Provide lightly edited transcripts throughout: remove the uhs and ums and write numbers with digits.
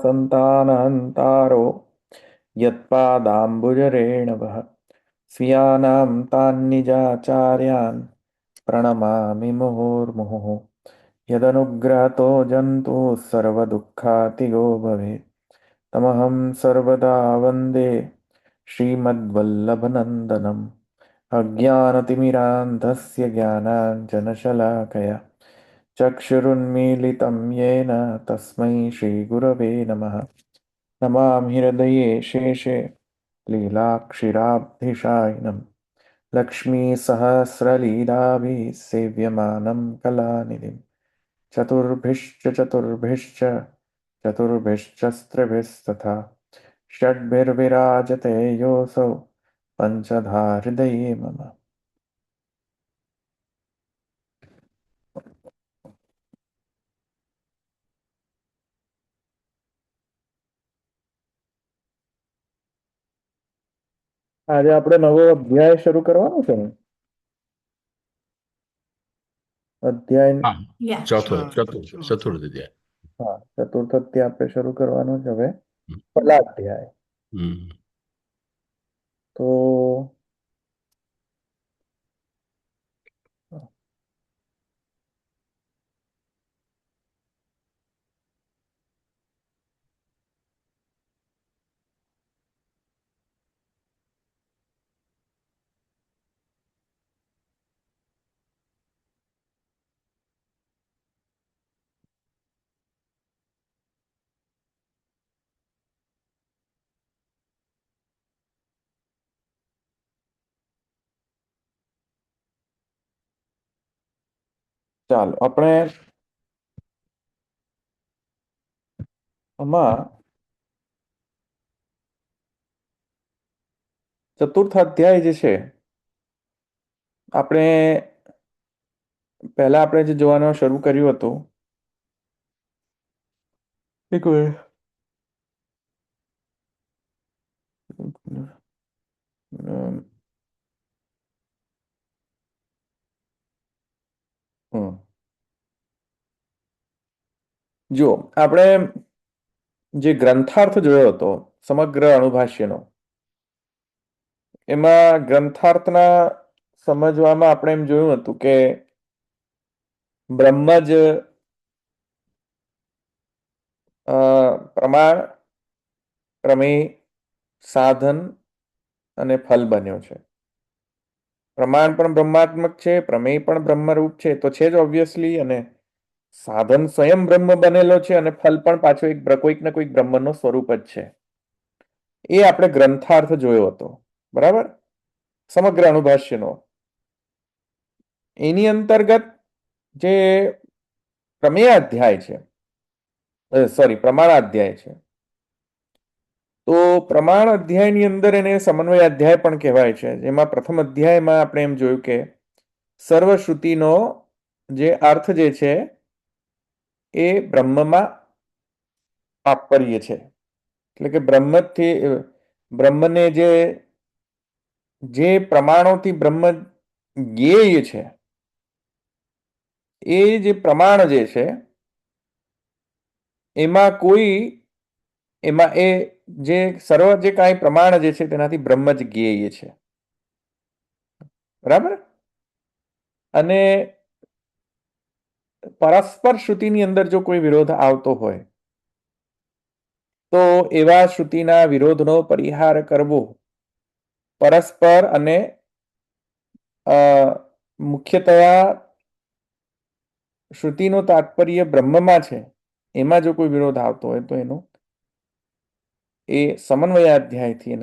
संतानहन्तारो यत्पादाम्बुजरेणवः स्वीयानां तान्निजाचार्यान् प्रणमामि मुहुर्मुहुः यदनुग्रहतो जन्तुः सर्वदुःखातिगो भवेत् तमहं सर्वदा वन्दे श्रीमद्वल्लभनन्दनम् अज्ञानतिमिरान्धस्य ज्ञानाञ्जनशलाकया चक्षुरुन्मीलितं येन तस्मै श्रीगुरवे नमः नमामि हृदये शेषे लीलाक्षिराब्धिशायिनं लक्ष्मीसहस्रलीलाभिः सेव्यमानं कलानिधिं चतुर्भिश्च चतुर्भिश्च चतुर्भिश्चस्त्रिभिस्तथा षड्भिर्विराजते योऽसौ पञ्चधा हृदये मम। આજે આપણે નવો અધ્યાય શરૂ કરવાનો છે ને? અધ્યાય હા ચતુર્થ અધ્યાય. હા, ચતુર્થ અધ્યાય આપણે શરૂ કરવાનો છે હવે. પહેલા અધ્યાય તો ચાલો આપણે આમાં ચતુર્થ અધ્યાય જે છે આપણે પહેલા આપણે જે જોવાનું શરૂ કર્યું હતું એક મિનિટ. જો આપણે જે ગ્રંથાર્થ જોયો હતો સમગ્ર અણુભાષ્યનો, એમાં ગ્રંથાર્થના સમજવામાં આપણે એમ જોયું હતું કે બ્રહ્મ જ પ્રમાણ, પ્રમેય, સાધન અને ફલ બન્યો છે. પ્રમાણ પણ બ્રહ્માત્મક છે, પ્રમેય પણ બ્રહ્મરૂપ છે તો છે જ ઓબ્વિયસલી, અને સાધન સ્વયં બ્રહ્મ બનેલો છે અને ફલ પણ પાછો કોઈક ને કોઈક બ્રહ્મનો સ્વરૂપ જ છે. એ આપણે ગ્રંથાર્થ જોયો હતો, બરાબર, સમગ્ર અણુભાષ્યનો. એની અંતર્ગત જે પ્રમેય અધ્યાય છે, પ્રમાણાધ્યાય છે, તો પ્રમાણ અધ્યાયની અંદર એને સમન્વય અધ્યાય પણ કહેવાય છે. જેમાં પ્રથમ અધ્યાયમાં આપણે એમ જોયું કે સર્વશ્રુતિનો જે અર્થ જે છે એ બ્રહ્મમાં તાત્પર્ય છે. એટલે કે બ્રહ્મને જે પ્રમાણોથી બ્રહ્મ જ્ઞેય છે, એ જે પ્રમાણ જે છે એમાં એ જે સર્વ જે કાંઈ પ્રમાણ જે છે તેનાથી બ્રહ્મ જ જ્ઞેય છે, બરાબર. અને પરસ્પર શ્રુતિની અંદર જો કોઈ વિરોધ આવતો હોય તો એવા શ્રુતિના વિરોધનો પરિહાર કરવો પરસ્પર અને મુખ્યતયા શ્રુતિનું તાત્પર્ય બ્રહ્મમાં છે એમાં જો કોઈ વિરોધ આવતો હોય તો એ સમન્વયાધ્યાયથી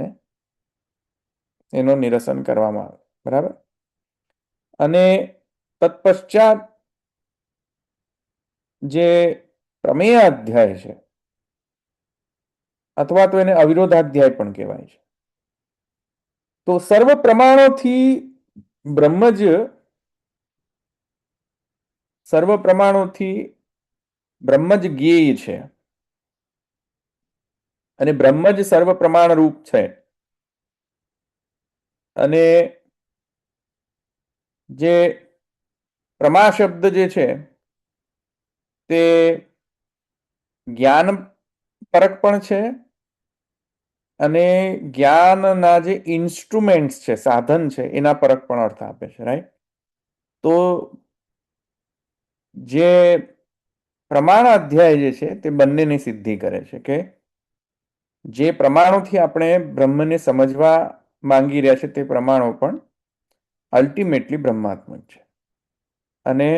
એનું નિરસન કરવામાં આવે, બરાબર. અને તત્પશ્ચાત જે પ્રમેય અધ્યાય છે, અથવા તો એને અવિરોધાધ્યાય પણ કહેવાય છે, તો સર્વ પ્રમાણોથી બ્રહ્મ જ જ્ઞેય છે અને બ્રહ્મ જ સર્વ પ્રમાણ રૂપ છે. અને જે પ્રમા શબ્દ જે છે તે જ્ઞાન પરક પણ છે અને જ્ઞાનના જે ઇન્સ્ટ્રુમેન્ટ્સ છે, સાધન છે, એના પરક પણ અર્થ આપે છે, રાઈટ? તો જે પ્રમાણાધ્યાય જે છે તે બંનેની સિદ્ધિ કરે છે કે જે પ્રમાણોથી આપણે બ્રહ્મને સમજવા માંગી રહ્યા છે તે પ્રમાણો પણ અલ્ટિમેટલી બ્રહ્માત્મક છે. અને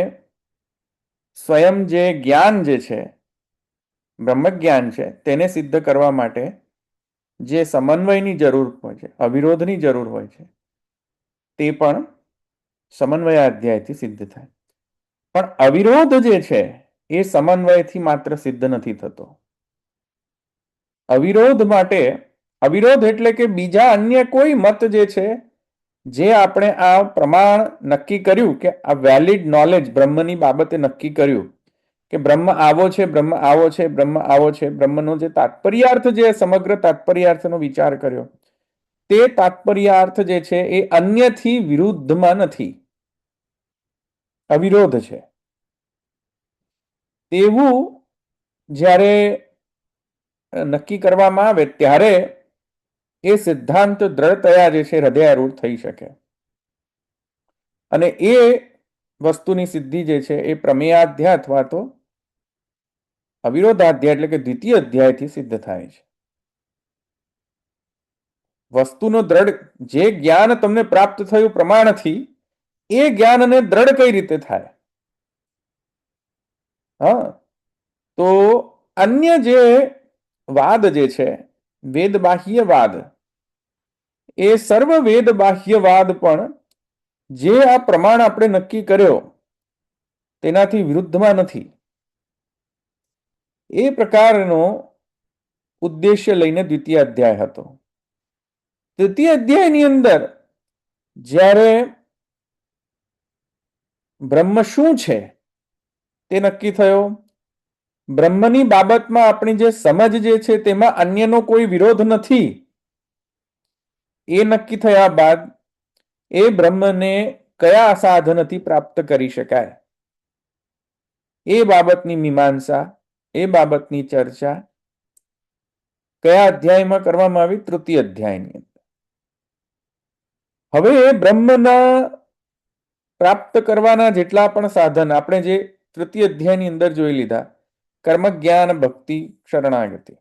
સ્વયં જે જ્ઞાન જે છે, બ્રહ્મજ્ઞાન છે, તેને સિદ્ધ કરવા માટે જે સમન્વયની જરૂર હોય છે, અવિરોધની જરૂર હોય છે, તે પણ સમન્વયાધ્યાયથી સિદ્ધ થાય. પણ અવિરોધ જે છે એ સમન્વયથી માત્ર સિદ્ધ નથી થતો. અવિરોધ માટે, અવિરોધ એટલે કે બીજા અન્ય કોઈ મત જે છે, જે આપણે આ પ્રમાણ નક્કી કર્યું કે આ વેલિડ નોલેજ બ્રહ્મની બાબતે નક્કી કર્યું કે બ્રહ્મ આવો છે, બ્રહ્મ આવો છે, બ્રહ્મ આવો છે, બ્રહ્મનો જે તાત્પર્યાર્થ, જે સમગ્ર તાત્પર્યાર્થનો વિચાર કર્યો, તે તાત્પર્યાર્થ જે છે એ અન્યથી વિરુદ્ધમાં નથી, અવિરોધ છે. તેવું જ્યારે નક્કી કરવામાં આવે ત્યારે એ સિદ્ધાંત દ્રઢતયા જે છે હૃદયારૂઢ થઈ શકે. અને એ વસ્તુની સિદ્ધિ જે છે એ પ્રમેયાધ્યાય અથવા તો અવિરોધાધ્યાય એટલે કે દ્વિતીય અધ્યાયથી સિદ્ધ થાય છે. વસ્તુનો દ્રઢ જે જ્ઞાન તમને પ્રાપ્ત થયું પ્રમાણથી, એ જ્ઞાનને દ્રઢ કઈ રીતે થાય? હા, તો અન્ય જે વાદ જે છે, વેદ બાહ્ય વાદ, એ સર્વ વેદ બાહ્ય વાદ પણ જે આ પ્રમાણ આપણે નક્કી કર્યો તેનાથી વિરુદ્ધમાં નથી. એ પ્રકારનો ઉદ્દેશ્ય લઈને દ્વિતીય અધ્યાય હતો. તૃતીય અધ્યાયની અંદર જ્યારે બ્રહ્મ શું છે તે નક્કી થયો, બ્રહ્મની બાબતમાં આપણી જે સમજ જે છે તેમાં અન્યનો કોઈ વિરોધ નથી, એ નક્કી થયા બાદ એ બ્રહ્મને કયા સાધનથી પ્રાપ્ત કરી શકાય એ બાબતની મીમાંસા, એ બાબતની ચર્ચા કયા અધ્યાયમાં કરવામાં આવી? તૃતીય અધ્યાયની અંદર. હવે બ્રહ્મના પ્રાપ્ત કરવાના જેટલા પણ સાધન આપણે જે તૃતીય અધ્યાયની અંદર જોઈ લીધા, કર્મ, જ્ઞાન, ભક્તિ, શરણાગતિ,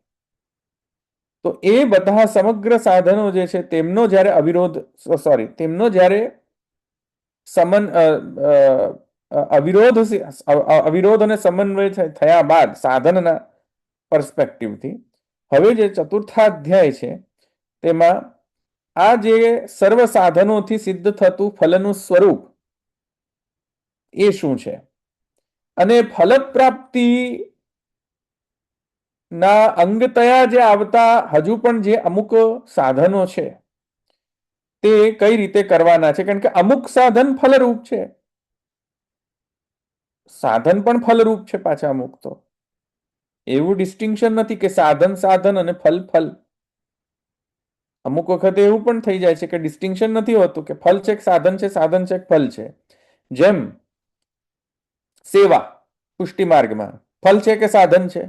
તો એ બધા સમગ્ર સાધનો જે છે તેમનો જ્યારે તેમનો જ્યારે અવિરોધ અને સમન્વય થયા બાદ સાધનના પર્સપેક્ટિવથી હવે જે ચતુર્થાધ્યાય છે તેમાં આ જે સર્વ સાધનોથી સિદ્ધ થતું ફલનું સ્વરૂપ એ શું છે, અને ફલ પ્રાપ્તિ ના અંગતયા જે આવતા હજુ પણ જે અમુક સાધનો છે તે કઈ રીતે કરવાના છે? કારણ કે અમુક સાધન ફલરૂપ છે, સાધન પણ ફલરૂપ છે પાછા અમુક. તો એવું ડિસ્ટિંક્શન નથી કે સાધન સાધન અને ફલ ફલ. અમુક વખતે એવું પણ થઈ જાય છે કે ડિસ્ટિંક્શન નથી હોતું કે ફલ છે, સાધન છે, સાધન છે, ફલ છે. જેમ સેવા પુષ્ટિ માર્ગમાં ફલ છે કે સાધન છે?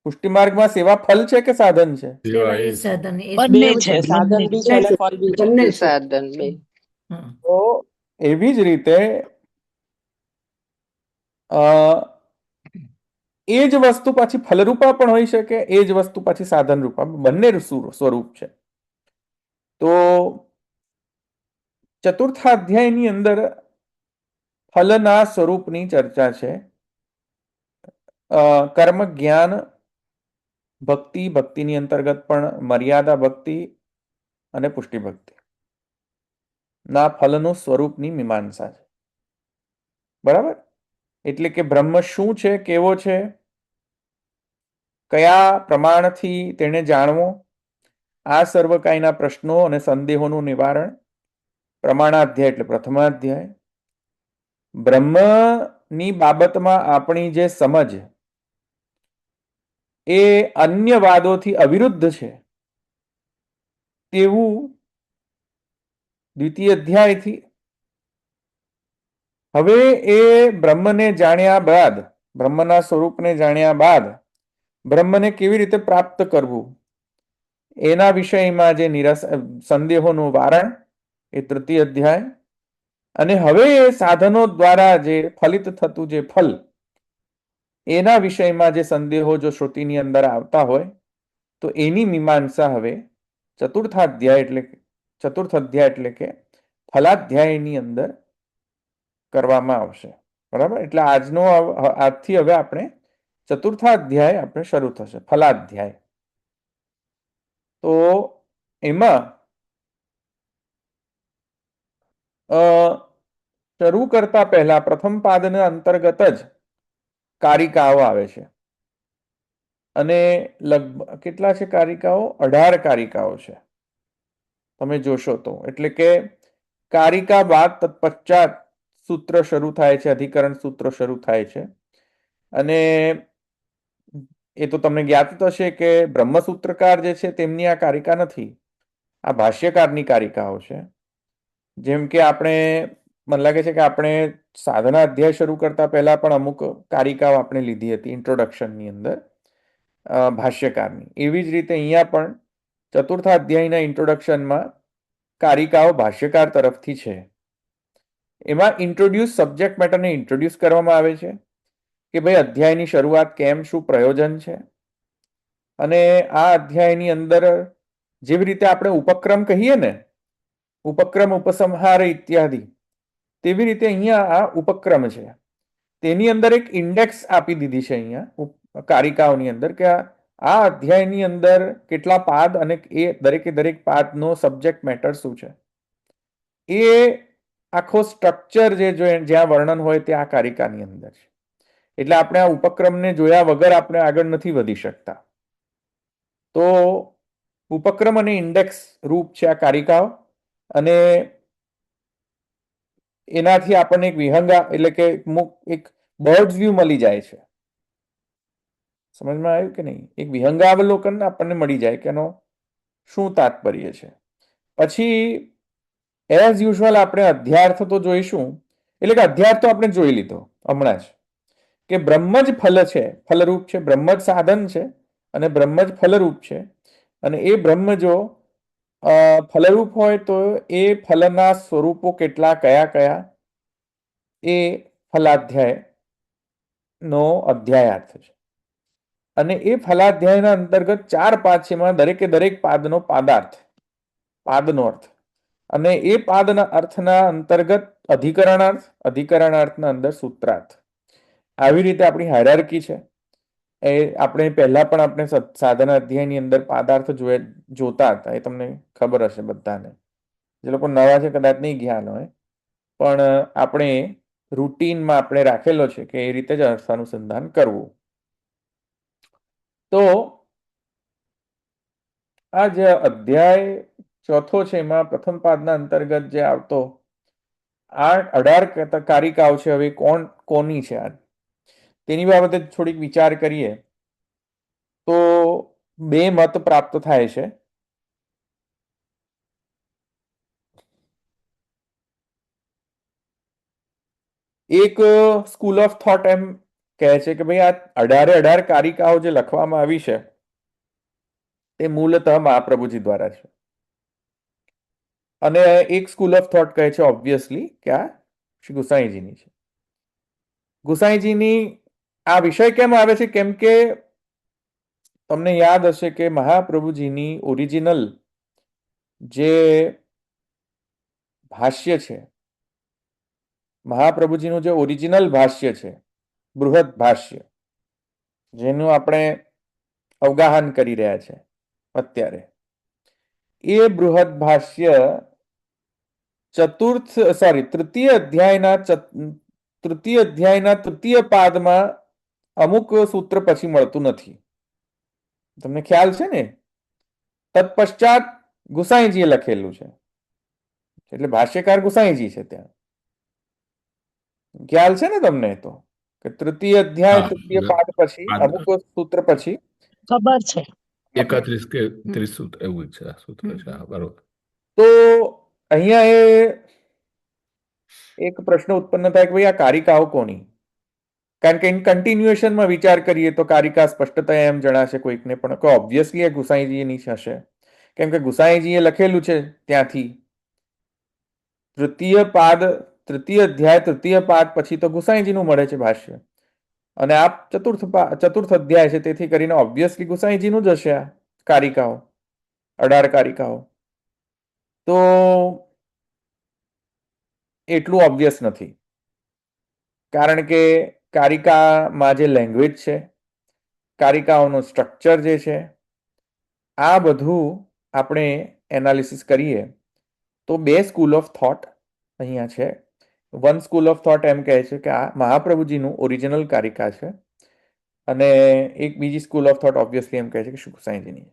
પુષ્ટિ માર્ગમાં સેવા ફલ છે કે સાધન છે? બંને છે, સાધન બી છે અને ફલ બી છે. સાધન બે. તો એવી જ રીતે એ જ વસ્તુ પાછી ફલરૂપા પણ હોઈ શકે, એ જ વસ્તુ પાછી સાધન રૂપા, બંને સ્વરૂપ છે. તો ચતુર્થાધ્યાયની અંદર ફલના સ્વરૂપની ચર્ચા છે. કર્મ, જ્ઞાન, ભક્તિ, ભક્તિની અંતર્ગત પણ મર્યાદા ભક્તિ અને પુષ્ટિ ભક્તિ ના ફલનું સ્વરૂપની મીમાંસા છે. બરાબર? એટલે કે બ્રહ્મ શું છે, કેવો છે, કયા પ્રમાણથી તેને જાણવો, આ સર્વ કાંઈના પ્રશ્નો અને સંદેહોનું નિવારણ પ્રમાણાધ્યાય એટલે પ્રથમાધ્યાય. બ્રહ્મની બાબતમાં આપણી જે સમજ એ અન્ય વાદોથી અવિરુદ્ધ છે તેવું દ્વિતીય અધ્યાયથી હવે એ બ્રહ્મને જાણ્યા બાદ, બ્રહ્મના સ્વરૂપને જાણ્યા બાદ બ્રહ્મને કેવી રીતે પ્રાપ્ત કરવું એના વિષયમાં જે સંદેહોનું વારણ, એ તૃતીય અધ્યાય. અને હવે એ સાધનો દ્વારા જે ફલિત થતું જે ફલ, એના વિષયમાં જે સંદેહો જો શ્રુતિની અંદર આવતા હોય તો એની મીમાંસા હવે ચતુર્થ અધ્યાય એટલે કે ફલાધ્યાયની અંદર કરવામાં આવશે. બરાબર? એટલે આજથી હવે આપણે ચતુર્થાધ્યાય આપણે શરૂ થશે, ફલાધ્યાય. તો એમાં શરૂ કરતા પહેલા પ્રથમ પાદના અંતર્ગત જ કારિકાઓ આવે છે. અને લગભગ કેટલા છે કારિકાઓ? 18 કારિકાઓ છે, તમે જોશો તો. એટલે કે કારિકા બાદ તત્પશ્ચાત સૂત્ર શરૂ થાય છે, અધિકરણ સૂત્ર શરૂ થાય છે. અને એ તો તમને જ્ઞાત હશે કે બ્રહ્મસૂત્રકાર જે છે તેમની આ કારિકા નથી, આ ભાષ્યકારની કારિકાઓ છે. જેમ કે મને લાગે છે કે આપણે સાધના અધ્યાય શરૂ કરતા પહેલા પણ અમુક કારિકાઓ આપણે લીધી હતી ઇન્ટ્રોડક્શનની અંદર, ભાષ્યકારની. એવી જ રીતે અહીંયા પણ ચતુર્થાધ્યાયના ઇન્ટ્રોડક્શનમાં કારિકાઓ ભાષ્યકાર તરફથી છે. એમાં સબ્જેક્ટ મેટરને ઇન્ટ્રોડ્યુસ કરવામાં આવે છે કે ભાઈ અધ્યાયની શરૂઆત કેમ, શું પ્રયોજન છે. અને આ અધ્યાયની અંદર જેવી રીતે આપણે ઉપક્રમ કહીએ ને, ઉપક્રમ, ઉપસંહાર ઇત્યાદિ, તેવી રીતે અહીંયા આ ઉપક્રમ છે. તેની અંદર એક ઇન્ડેક્સ આપી દીધી છે અહીંયા કારિકાઓની અંદર કે આ અધ્યાયની અંદર કેટલા પાદ અને એ દરેક પાદનો સબ્જેક્ટ મેટર શું છે, એ આખો સ્ટ્રક્ચર જ્યાં વર્ણન હોય તે આ કારિકાની અંદર છે. એટલે આપણે આ ઉપક્રમને જોયા વગર આપણે આગળ નથી વધી શકતા. તો ઉપક્રમ અને ઇન્ડેક્સ રૂપ છે આ કારિકાઓ. અને એનાથી આપણને એક વિહંગા એટલે કે એક બર્ડ્સ વ્યૂ મળી જાય છે. સમજમાં આવ્યું કે નહીં? એક વિહંગાવલોકન આપણને મળી જાય કે એનો શું તાત્પર્ય છે. પછી એઝ યુઝ્યુઅલ આપણે અધ્યાર્થ તો જોઈશું. એટલે કે અધ્યાર્થ તો આપણે જોઈ લીધો હમણાં જ કે બ્રહ્મ જ ફલ છે, ફલરૂપ છે. બ્રહ્મ જ સાધન છે અને બ્રહ્મ જ ફલરૂપ છે. અને એ બ્રહ્મ જો ફલરૂપ હોય તો એ ફલના સ્વરૂપો કેટલા, કયા કયા, એ ફલાધ્યાય નો અધ્યાયાર્થ છે. અને એ ફલાધ્યાયના અંતર્ગત 4 પાદ છે, એમાં દરેક પાદનો પાદનો અર્થ. અને એ પાદના અર્થના અંતર્ગત અધિકરણાર્થના અંદર સૂત્રાર્થ. આવી રીતે આપણી હાયરાર્કી છે. એ આપણે પહેલા પણ આપણે સાધના અધ્યાયની અંદર પાદાર્થ જોતા હતા, એ તમને ખબર હશે બધાને. જે લોકો નવા છે કદાચ નહીં ખ્યાલ હોય, પણ આપણે રૂટીનમાં આપણે રાખેલો છે કે એ રીતે જ અર્થાનુસંધાન કરવું. તો આ જે અધ્યાય ચોથો છે એમાં પ્રથમ પાદના અંતર્ગત જે આવતો 18 કારિકાઓ છે. હવે કોની છે આ, તેની બાબતે થોડીક વિચાર કરીએ તો 2 મત પ્રાપ્ત થાય છે. એક સ્કૂલ ઓફ થોટ એમ કહે છે કે ભાઈ આ 18 કારિકાઓ જે લખવામાં આવી છે તે મૂળતઃ મહાપ્રભુજી દ્વારા છે. અને એક સ્કૂલ ઓફ થોટ કહે છે ઓબ્વિયસલી કે આ શ્રી ગુસાઈજીની છે. ગુસાઈજીની આ વિષય કેમ આવે છે? કેમ કે તમને યાદ હશે કે મહાપ્રભુજીની ઓરિજિનલ જે ભાષ્ય છે, મહાપ્રભુજીનું જે ઓરિજિનલ ભાષ્ય છે, બૃહદ ભાષ્ય, જેનું આપણે અવગાહન કરી રહ્યા છે અત્યારે, એ બૃહદ ભાષ્ય તૃતીય અધ્યાયના તૃતીય પાદમાં અમુક સૂત્ર પછી મળતું નથી. તમને ખ્યાલ છે ને? તત્પશ્ચાત ગુસાઈજીએ લખેલું છે, એટલે ભાષ્યકાર ગુસાઈજી છે. ત્યાં ખ્યાલ છે ને તમને? તો કે તૃતીય અધ્યાય તૃતીય પાદ પછી અમુક સૂત્ર પછી ખબર છે. 31 કે 30 સૂત્ર એવું છે, આ સૂત્ર છે. બરોબર. તો અહીંયા એ એક પ્રશ્ન ઉત્પન્ન થાય કે ભાઈ આ કારિકાઓ કોની? કારણ કે કન્ટિન્યુએશનમાં વિચાર કરીએ તો કારિકા સ્પષ્ટતા એમ જણાશે કોઈકને, પણ ઓબ્વિયસલી એ ગુસાઈજીની હશે, કેમ કે ગુસાઈજીએ લખેલું છે ત્યાંથી તૃતીય અધ્યાય તૃતીય પાદ પછી તો ગુસાઈજીનું મળે છે ભાષ્ય, અને આ ચતુર્થ અધ્યાય છે, તેથી કરીને ઓબ્વિયસલી ગુસાઈજીનું જ હશે આ કારિકાઓ, 18 કારિકાઓ. તો એટલું ઓબ્વિયસ નથી, કારણ કે કારિકામાં જે લેંગ્વેજ છે, કારિકાઓનું સ્ટ્રક્ચર જે છે, આ બધું આપણે એનાલિસિસ કરીએ તો બે સ્કૂલ ઓફ થોટ અહીંયા છે. વન સ્કૂલ ઓફ થોટ એમ કહે છે કે આ મહાપ્રભુજીનું ઓરિજિનલ કારિકા છે, અને એક બીજી સ્કૂલ ઓફ થોટ ઓબ્વિયસલી એમ કહે છે કે ગુસાઈજીની.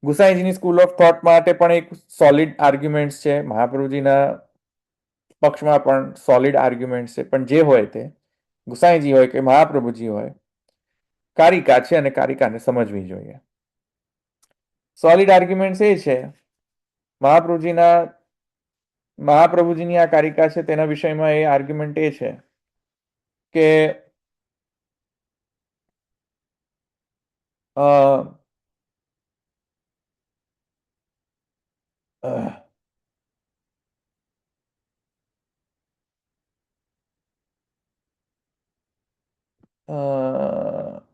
ગુસાઈજીની સ્કૂલ ઓફ થોટ માટે પણ એક સોલિડ આર્ગ્યુમેન્ટ્સ છે, મહાપ્રભુજીના પક્ષમાં પણ સોલિડ આર્ગ્યુમેન્ટ્સ છે, પણ જે હોય તે ગુસાઈજી હોય કે મહાપ્રભુજી હોય, કારિકા છે અને કારિકાને સમજવી જોઈએ. સોલિડ આર્ગ્યુમેન્ટ્સ એ છે મહાપ્રભુજીની આ કારિકા છે તેના વિષયમાં, એ આર્ગ્યુમેન્ટ એ છે કે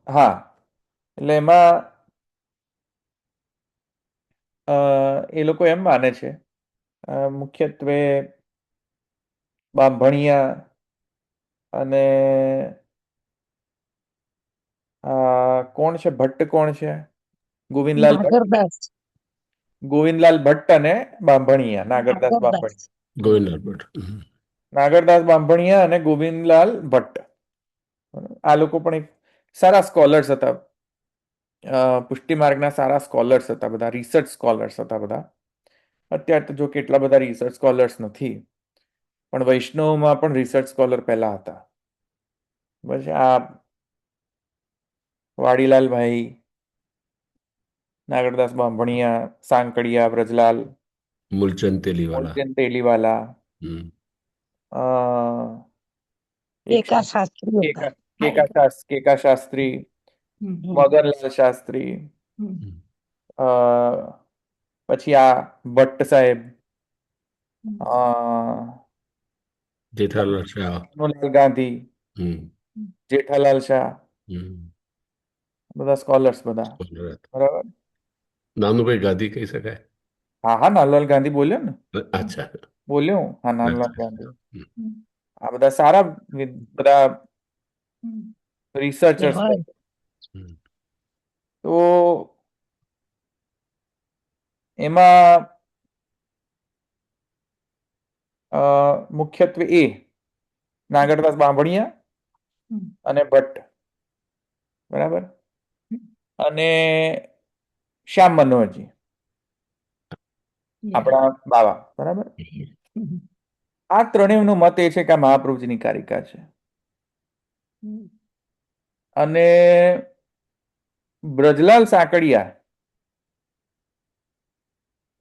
હા, એટલે એમાં એ લોકો એમ માને છે, મુખ્યત્વે બાંભણિયા અને કોણ છે ભટ્ટ, કોણ છે ગોવિંદલાલ ભટ્ટ, ગોવિંદલાલ ભટ્ટ અને બાંભણિયા, નાગરદાસ બાંભણિયા, ગોવિંદલાલ ભટ્ટ. નાગરદાસ બાંભણિયા અને ગોવિંદલાલ ભટ્ટ, આ લોકો પણ એક સારા સ્કોલર્સ હતા, પુષ્ટિ માર્ગના સારા સ્કોલર્સ હતા, બધા રિસર્ચ સ્કોલર્સ હતા બધા. અત્યારે તો જો કેટલા બધા રિસર્ચ સ્કોલર્સ નથી, પણ વૈષ્ણવમાં પણ રિસર્ચ સ્કોલર પહેલા હતા. પછી આ વાડીલાલભાઈ, નાગરદાસ બાંભણિયા, સાંકળિયા, બ્રજલાલ, મૂલચંદ તેલીવાલા, મૂલચંદ તેલીવાલા, કેકા શાસ્ત્રી, મગનલાલ શાસ્ત્રી, પછી આ ભટ્ટ સાહેબ, જેઠાલાલ શાહ, ગાંધી, જેઠાલાલ શાહ, બધા સ્કોલર્સ બધા. બરાબર. નાનુભાઈ ગાંધી કહી શકાય? હા હા, નાનલાલ ગાંધી બોલ્યો ને. અચ્છા, બોલ્યો હું, હા, નાનલાલ ગાંધી. આ બધા સારા બધા રિસર્ચર્સ. તો એમાં મુખ્યત્વે એ નાગરદાસ બાંભણિયા અને ભટ્ટ, બરાબર, અને શ્યામ મનોહરજી, આપણા બાવા, બરાબર. આ ત્રણેયનો મત એ છે કે આ મહાપ્રભુજીની કારિકા છે, અને બ્રજલાલ સાંકળિયા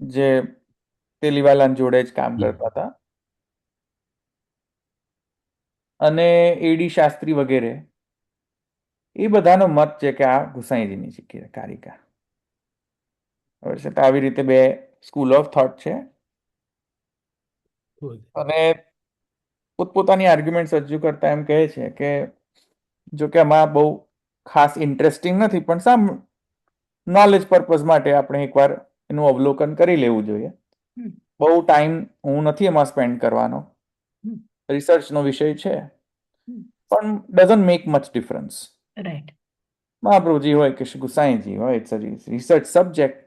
જે તેલીવાલા જોડે જ કામ કરતા હતા, અને એડી શાસ્ત્રી વગેરે, એ બધાનો મત છે કે આ ગુસાઈજીની છે કારિકા. આવી રીતે બે સ્કૂલ ઓફ થોટ છે, અને પોતપોતાની આર્ગ્યુમેન્ટ રજૂ કરતા એમ કહે છે કે જો કે આમાં બહુ ખાસ ઇન્ટરેસ્ટિંગ નથી, પણ નોલેજ પર્પઝ માટે આપણે એકવાર એનું અવલોકન કરી લેવું જોઈએ. બહુ ટાઈમ હું નથી એમાં સ્પેન્ડ કરવાનો, રિસર્ચનો વિષય છે, પણ doesn't make much difference. Right. Mahaprabhuji હોય કે ગુસાઈજી હોય, it's a research subject.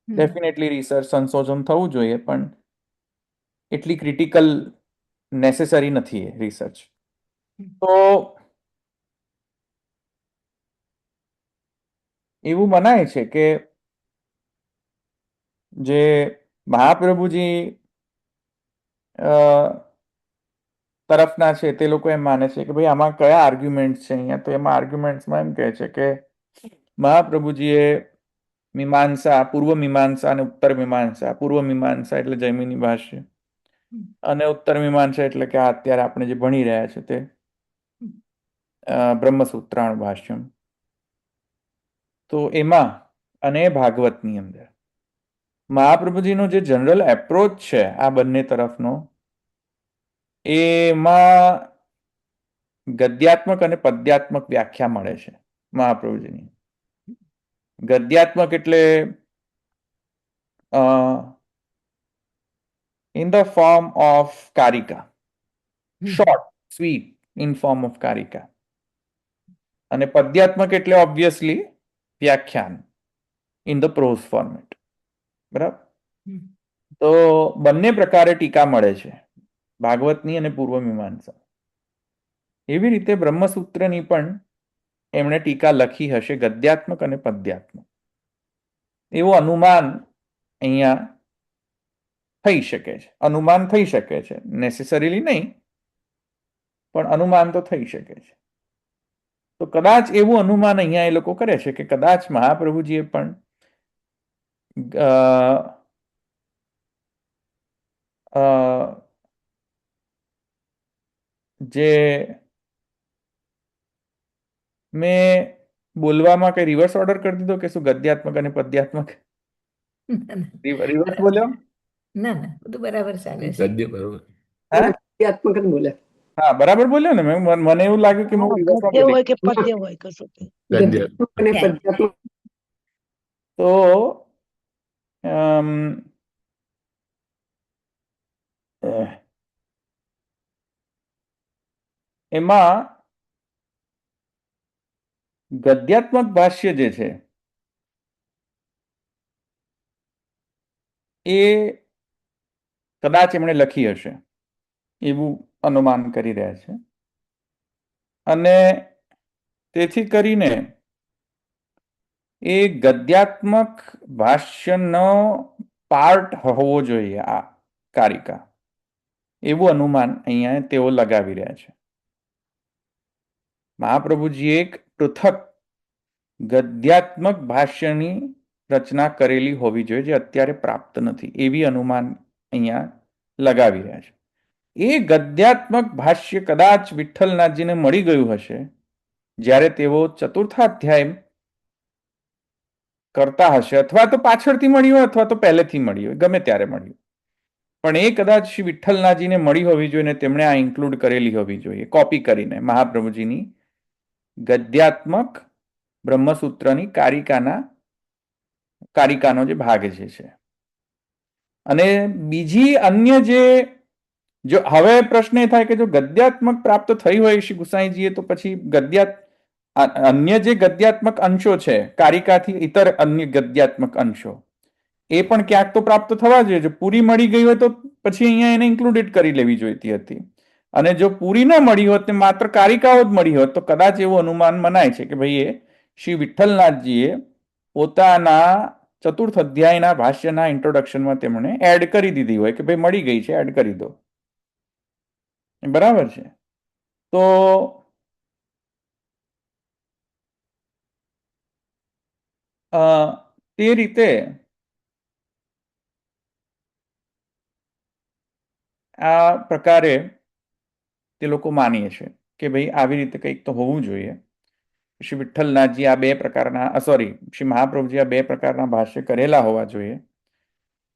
Definitely research સંશોધન થવું જોઈએ, પણ એટલી ક્રિટિકલ નેસેસરી નથી એ રિસર્ચ. તો એવું મનાય છે કે જે મહાપ્રભુજી તરફના છે તે લોકો એમ માને છે કે ભાઈ આમાં કયા આર્ગ્યુમેન્ટ છે અહીંયા, તો એમાં આર્ગ્યુમેન્ટ્સમાં એમ કહે છે કે મહાપ્રભુજીએ મીમાંસા, પૂર્વ મીમાંસા અને ઉત્તર મીમાંસા, પૂર્વ મીમાંસા એટલે જૈમિની ભાષ્ય, અને ઉત્તર મીમાંસા એટલે કે આ અત્યારે આપણે જે ભણી રહ્યા છે તે બ્રહ્મસૂત્રાણ ભાષ્યમ. તો એમાં અને ભાગવતની અંદર મહાપ્રભુજીનો જે જનરલ એપ્રોચ છે આ બંને તરફનો, એમાં ગદ્યાત્મક અને પદ્યાત્મક વ્યાખ્યા મળે છે મહાપ્રભુજીની. ગદ્યાત્મક એટલે in the form of karika, short, sweet, in form of karika. અને પદ્યાત્મક એટલે ઓબ્વિયસલી વ્યાખ્યાન in the prose format. બરાબર? તો બંને પ્રકારે ટીકા મળે છે, ભાગવતની અને પૂર્વ મીમાંસા. એવી રીતે બ્રહ્મસૂત્રની પણ એમણે ટીકા લખી હશે, ગદ્યાત્મક અને પદ્યાત્મક. એવું અનુમાન અહીંયા થઈ શકે છે. અનુમાન થઈ શકે છે, નેસેસરીલી નહીં, પણ અનુમાન તો થઈ શકે છે. તો કદાચ એવું અનુમાન અહીંયા એ લોકો કરે છે કે કદાચ મહાપ્રભુજીએ પણ જે મેં બોલવામાં કઈ રિવર્સ ઓર્ડર કરી દીધો કે શું? ગદ્યાત્મક અને પદ્યાત્મક રિવર્સ બોલ્યો? ના ના, બધું બરાબર ચાલે છે. ગદ્ય બરોબર. હા, પદ્યાત્મક જ બોલે. હા, બરાબર બોલ્યો ને. મને એવું લાગ્યું કે હું રિવર્સમાં ગદ્ય બોલી. હોય કે પદ્ય હોય કશું તે. ગદ્ય. અને પદ્યાત્મક તો એમાં ગદ્યાત્મક ભાષ્ય જે છે એ કદાચ એમણે લખી હશે એવું અનુમાન કરી રહ્યા છે. અને તેથી કરીને એ ગદ્યાત્મક ભાષ્યનો પાર્ટ હોવો જોઈએ આ કારિકા, એવું અનુમાન અહીંયા તેઓ લગાવી રહ્યા છે. મહાપ્રભુજીએ એક પૃથક ગદ્યાત્મક ભાષ્યની રચના કરેલી હોવી જોઈએ જે અત્યારે પ્રાપ્ત નથી, એવી અનુમાન અહીંયા લગાવી રહ્યા છે. એ ગદ્યાત્મક ભાષ્ય કદાચ વિઠ્ઠલનાથજીને મળી ગયું હશે જ્યારે તેઓ ચતુર્થાધ્યાય કરતા હશે, અથવા તો પાછળથી મળ્યું હોય અથવા તો પહેલેથી મળ્યું હોય, ગમે ત્યારે મળ્યું, પણ એ કદાચ શ્રી વિઠ્ઠલનાથજીને મળી હોવી જોઈએ ને તેમણે આ ઇન્ક્લુડ કરેલી હોવી જોઈએ, કોપી કરીને મહાપ્રભુજીની ગદ્યાત્મક બ્રહ્મસૂત્રની કારિકાનો જે ભાગ છે. અને બીજી અન્ય જે, જો હવે પ્રશ્ન એ થાય કે જો ગદ્યાત્મક પ્રાપ્ત થઈ હોય શ્રી ગુસાઈજીએ, તો પછી અન્ય જે ગદ્યાત્મક અંશો છે કારિકાથી ઇતર અન્ય ગદ્યાત્મક અંશો એ પણ ક્યાંક તો પ્રાપ્ત થવા જોઈએ. જો પૂરી મળી ગઈ હોય તો પછી અહીંયા એને ઇન્ક્લુડેડ કરી લેવી જોઈતી હતી, અને જો પૂરી ન મળી હોત ને માત્ર કારિકાઓ જ મળી હોત તો કદાચ એવું અનુમાન મનાય છે કે ભાઈ એ શ્રી વિઠ્ઠલનાથજીએ પોતાના ચતુર્થ અધ્યાયના ભાષ્યના ઇન્ટ્રોડક્શનમાં તેમણે એડ કરી દીધી હોય કે ભાઈ મળી ગઈ છે, એડ કરી દો. બરાબર છે? તો તે રીતે આ પ્રકારે તે લોકો માનીએ છે કે ભાઈ આવી રીતે કંઈક તો હોવું જોઈએ. શ્રી વિઠ્ઠલનાથજી આ બે પ્રકારના શ્રી મહાપ્રભુજી આ બે પ્રકારના ભાષ્ય કરેલા હોવા જોઈએ,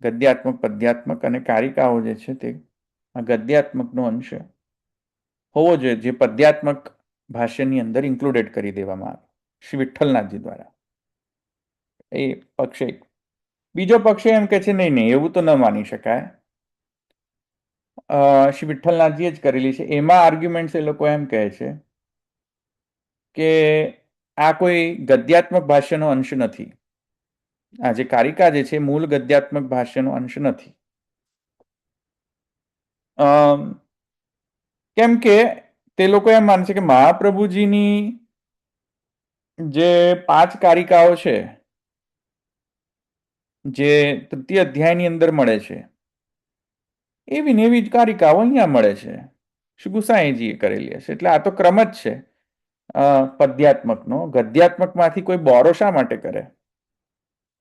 ગદ્યાત્મક પદ્યાત્મક, અને કારિકાઓ જે છે તે આ ગદ્યાત્મકનો અંશ હોવો જોઈએ જે પદ્યાત્મક ભાષ્યની અંદર ઇન્ક્લુડેડ કરી દેવામાં આવે શ્રી વિઠ્ઠલનાથજી દ્વારા. એ પક્ષે. બીજો પક્ષ એમ કે છે નહીં એવું તો ન માની શકાય, શ્રી વિઠ્ઠલનાથજીએ જ કરેલી છે. એમાં આર્ગ્યુમેન્ટ્સ એ લોકો એમ કહે છે કે આ કોઈ ગદ્યાત્મક ભાષ્યનો અંશ નથી, આ જે કારિકા જે છે મૂળ ગદ્યાત્મક ભાષ્યનો અંશ નથી. કેમ કે તે લોકો એમ માને છે કે મહાપ્રભુજીની જે 5 કારિકાઓ છે જે તૃતીય અધ્યાયની અંદર મળે છે, એવી ને એવી જ કારિકાઓ અહીંયા મળે છે, શ્રી ગુસાઈજીએ કરેલી હશે. એટલે આ તો ક્રમ જ છે પદ્યાત્મકનો. ગદ્યાત્મકમાંથી કોઈ બોરો શા માટે કરે?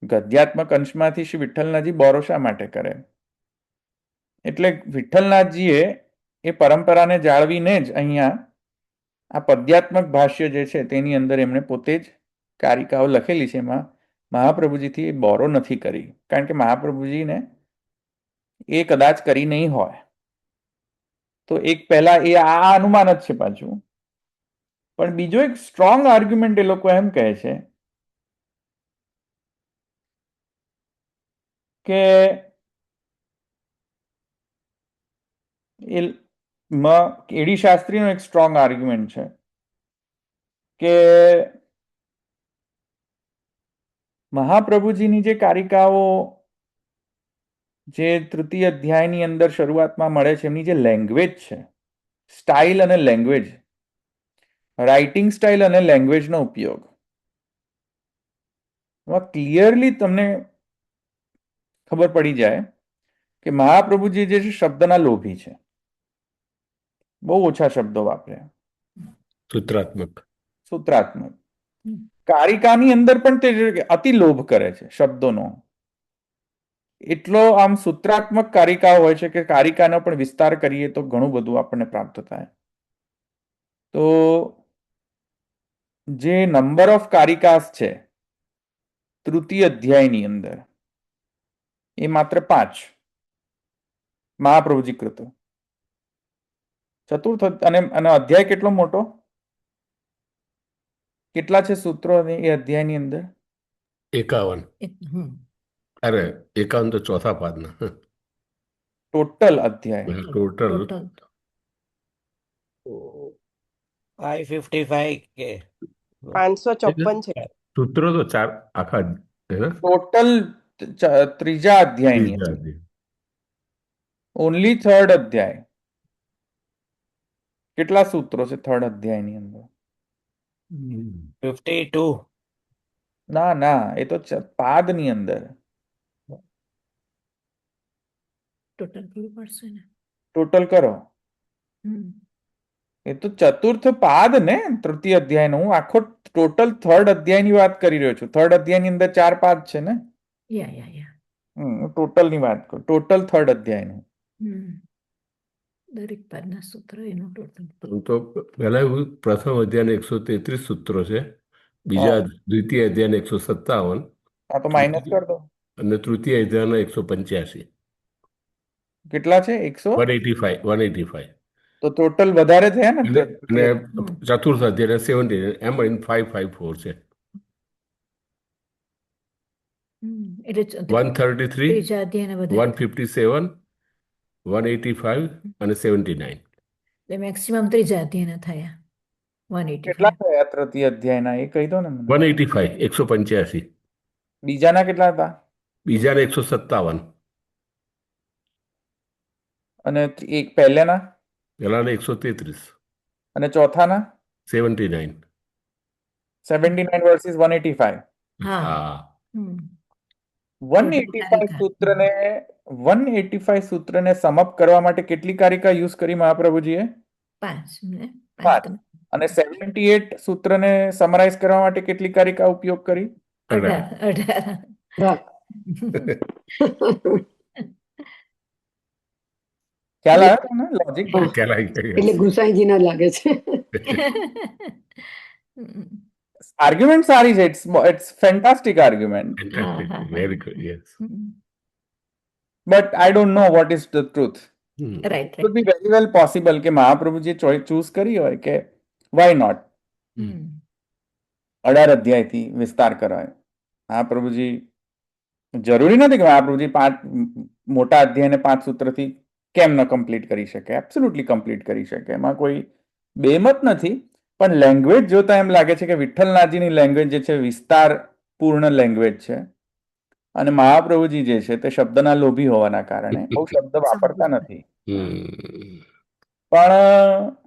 ગદ્યાત્મક અંશમાંથી શ્રી વિઠ્ઠલનાથજી બોરો શા માટે કરે? એટલે વિઠ્ઠલનાથજીએ એ પરંપરાને જાળવીને જ અહીંયા આ પદ્યાત્મક ભાષ્ય જે છે તેની અંદર એમણે પોતે જ કારિકાઓ લખેલી છે. એમાં મહાપ્રભુજીથી બોરો નથી કરી, કારણ કે મહાપ્રભુજીને એ કદાચ કરી નહીં હોય. તો એક પહેલા એ આ અનુમાન જ છે પાછું. પણ બીજો એક સ્ટ્રોંગ આર્ગ્યુમેન્ટ એ લોકો એમ કહે છે કે કેડી શાસ્ત્રીનો એક સ્ટ્રોંગ આર્ગ્યુમેન્ટ છે કે મહાપ્રભુજીની જે કારિકાઓ જે તૃતીય અધ્યાયની અંદર શરૂઆતમાં મળે છે, એમની જે લેંગ્વેજ છે, સ્ટાઇલ અને લેંગ્વેજ, રાઇટિંગ સ્ટાઇલ અને લેંગ્વેજનો ઉપયોગ, એમાં ક્લિયરલી તમને ખબર પડી જાય કે મહાપ્રભુજી જે છે શબ્દના લોભી છે. બહુ ઓછા શબ્દો વાપરે, સૂત્રાત્મક. કારિકાની અંદર પણ તે અતિ લોભ કરે છે શબ્દોનો. એટલો આમ સૂત્રાત્મક કારિકાઓ હોય છે કે કારિકાનો પણ વિસ્તાર કરીએ તો ઘણું બધું આપણને પ્રાપ્ત થાય. તો જે નંબર ઓફ કારિકાસ છે તૃતીય અધ્યાયની અંદર એ માત્ર 5 મહાપ્રભુજી કૃત. ચતુર્થ અને અધ્યાય કેટલો મોટો, કેટલા છે સૂત્રો એ અધ્યાયની અંદર? 51. અરે 51 તો ચોથા પાદના. ટોટલ અધ્યાય ટોટલ 555 કે 554 છે. સૂત્રો તો 4 આખા ટોટલ ત્રીજા અધ્યાયની ઓનલી થર્ડ અધ્યાય. કેટલા સૂત્રો છે થર્ડ અધ્યાયની અંદર? 52. ના ના, એ તો પાદની અંદર. ટોટલ કરવું પડશે ને. ટોટલ કરો. એ તો ચતુર્થ પાદ ને તૃતીય અધ્યાય નો. હું આખો ટોટલ થર્ડ અધ્યાયની વાત કરી રહ્યો છું. થર્ડ અધ્યાયની અંદર 4 પાદ છે ને. ટોટલ ની વાત કરું, ટોટલ થર્ડ અધ્યાયનું. દરેક પાદના સૂત્ર એનું ટોટલ. તો પહેલા એવું પ્રથમ અધ્યાયના 133 સૂત્રો છે, બીજા દ્વિતીય અધ્યાયના 157, આ તો માઇનસ કર દો. અને તૃતીય અધ્યાયના 185. કેટલા છે? 185. તો ટોટલ વધારે થયા ને. અને ચતુર્થ અધ્યાય 70, એમાં 554 છે. 133, 157, 185 અને 79. મેક્સિમમ ત્રીજા અધ્યાયના થયા. 185. કેટલા થયા તૃતીય અધ્યાયના એ કહી દો ને. 185, 185. બીજાના કેટલા હતા? બીજાના 157. અને એક પહેલાના? પહેલાના 133. અને ચોથાના? 79. 79 વર્સિસ 185. હા. 185 સૂત્રને સમઅપ કરવા માટે કેટલી કારિકા યુઝ કરી મહાપ્રભુજીએ? 5. અને 78 સૂત્રને સમરાઇઝ કરવા માટે કેટલી કારિકા ઉપયોગ કરી? 18. ખ્યાલ આવ્યો તમને લોજિક? એટલે ગુસાઈજી ના લાગે છે. આર્ગ્યુમેન્ટ સારી છે. It's fantastic argument. Very good, yes. But I don't know what is the truth. Right. It could be very well possible કે મહાપ્રભુજીએ ચૂઝ કરી હોય કે why not 18 અધ્યાયથી વિસ્તાર કરાય. મહાપ્રભુજી જરૂરી નથી કે મહાપ્રભુજી 5 મોટા અધ્યાયને 5 સૂત્રથી કેમ ન કમ્પ્લીટ કરી શકે. એબ્સોલ્યુટલી કમ્પ્લીટ કરી શકે, એમાં કોઈ બેમત નથી. પણ લેંગ્વેજ જોતા એમ લાગે છે કે વિઠ્ઠલનાથજીની લેંગ્વેજ જે છે વિસ્તાર પૂર્ણ લેંગ્વેજ છે, અને મહાપ્રભુજી જે છે તે શબ્દના લોભી હોવાના કારણે બહુ શબ્દ વાપરતા નથી. પણ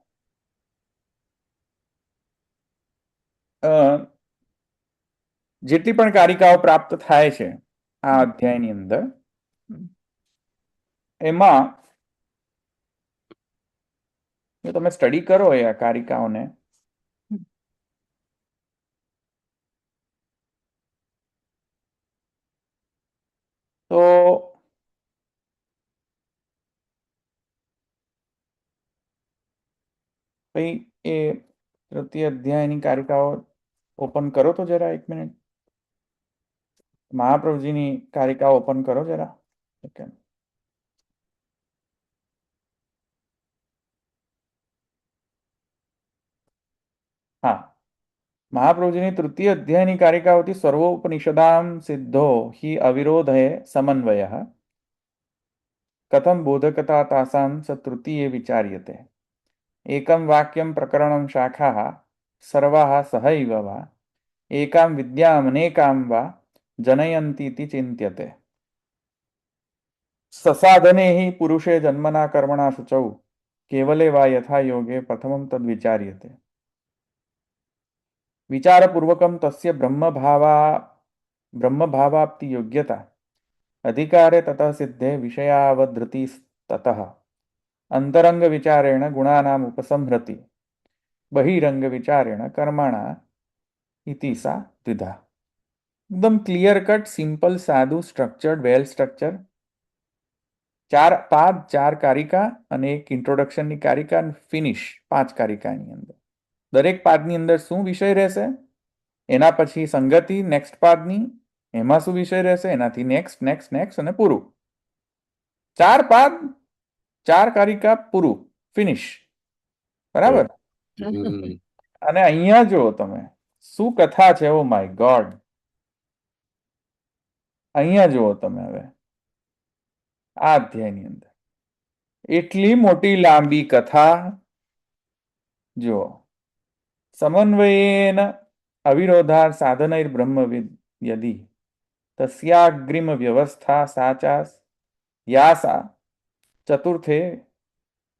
જેટલી પણ કારિકાઓ પ્રાપ્ત થાય છે આ અધ્યાયની અંદર, એમાં જો તમે સ્ટડી કરો એ આ કારિકાઓને, તો ભાઈ એ તૃતીય અધ્યાયની કારિકાઓ ઓપન કરો તો જરા, 1 મિનિટ. મહાપ્રભુજીની કારિકાઓ ઓપન કરો જરા. સેકન્ડ. હા, મહાપ્રભુજીની તૃતીય અધ્યાયની કારિકાઓથી સર્વોપનિષદામ સિદ્ધો हि અવિરોધે સમન્વયઃ કથમ બોધકતા તાસામ સ તૃતીયે વિચાર્યતે એકમ વાક્યમ પ્રકરણમ શાખાः સર્વાः સહૈવ વા એકામ વિદ્યામ અનેકામ વા જનયંતીતિ ચિંત્યતે સસાધને हि પુરુષે જન્મના કર્મણા શુચૌ કેવલે વા યથા યોગે પ્રથમમ તદ વિચાર્યતે વિચારપૂર્વકમ તસ્ય બ્રહ્મભાવાપ્તિ યોગ્યતા અધિકારે તતઃ સિદ્ધે વિષયાવધૃતિ તતઃ અંતરંગ વિચારેણ ગુણાનામ ઉપસંહૃતિ બહિરંગ વિચારેણ કર્મણા ઇતિ સા દ્વિધા. એકદમ ક્લિયર કટ, સિમ્પલ, સાદું, સ્ટ્રક્ચર્ડ, વેલ સ્ટ્રક્ચર. 4 પાદ, 4 કારિકા અને એક ઇન્ટ્રોડક્શનની કારિકા અને ફિનિશ 5 કારિકાની અંદર. દરેક પાદની અંદર શું વિષય રહેશે, એના પછી સંગતિ નેક્સ્ટ પાદની, એમાં શું વિષય રહેશે, એનાથી નેક્સ્ટ નેક્સ્ટ નેક્સ્ટ અને પૂરું. 4 પાદ, 4 કારિકા, પૂરું, ફિનિશ. બરાબર. હમ. અને અહીંયા જુઓ તમે શું કથા છે. Oh my God. અહીંયા જુઓ તમે હવે આ અધ્યાયની અંદર એટલી મોટી લાંબી કથા જુઓ. સમન્વયેન અવિરોધાર સાધનૈર્બ્રહ્મવિદ યદિ તસ્યાગ્રિમ વ્યવસ્થા સાચા યાસા ચતુર્થે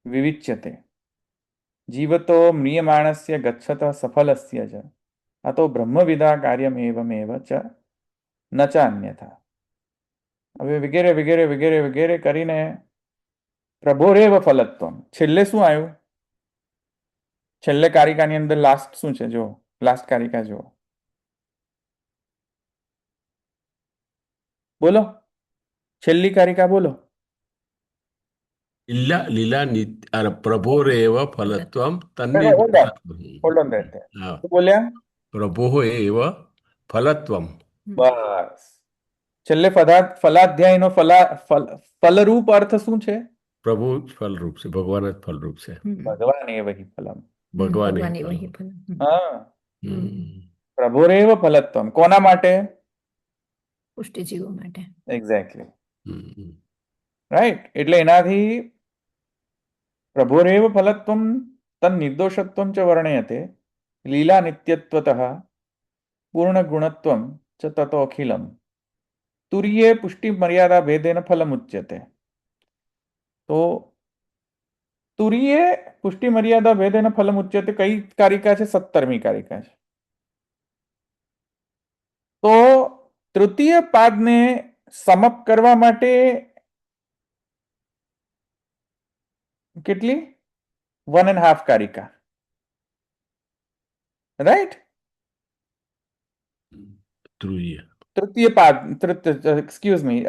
વિવિચ્યતે જીવતો મ્રિયમાણસ્ય ગચ્છત સફલસ્ય ચ અતો બ્રહ્મવિદા કાર્યમેવમેવ ચ ન ચ અન્યથા. હવે વગેરે વગેરે વગેરે વગેરે કરીને પ્રભોરેવ ફલત્વમ. છેલ્લે શું આવ્યું? છેલ્લે કારિકાની અંદર લાસ્ટ શું છે? જો લાસ્ટ કારિકા જુઓ, બોલો, છેલ્લી કારિકા બોલો. લીલા પ્રભોરેવ ફલત્વમ હોલ્ડ ઓન ધેટ. શું બોલ્યા? પ્રભો એવ ફલત્વમ. બસ. છેલ્લે ફલાધ્યાયનો ફલરૂપ અર્થ શું છે? પ્રભુ જ ફલરૂપ છે, ભગવાન જ ફલરૂપ છે. ભગવાન એ વહી ફલમ. ભગવાન એ ભગવાન એ ફલમ. વહી ફલમ. હા, હમ. પ્રભુરેવ ફલત્વમ. કોના માટે? પુષ્ટિજીવો માટે. એક્ઝેક્ટલી, હમ. રાઈટ. એટલે એનાથી પ્રભુરેવ ફલત્વમ તન નિર્દોષત્વમ ચ વર્ણયતે લીલા નિત્યત્વતઃ પૂર્ણ ગુણત્વમ ચ તતો અખિલમ તુર્યે પુષ્ટિ મર્યાદા ભેદેન ફલમુચ્યતે. તો તુર્યે પુષ્ટિ મર્યાદા ભેદેન ફલમુચ્યતે કઈ કારિકા છે? 17મી કારિકા છે. તો તૃતીય પાદને સમઅપ કરવા માટે કેટલી? 1.5 કારિકા, રાઈટ? ધ્રુવીય. તૃતીય પાદ, એક્સક્યુઝ મી,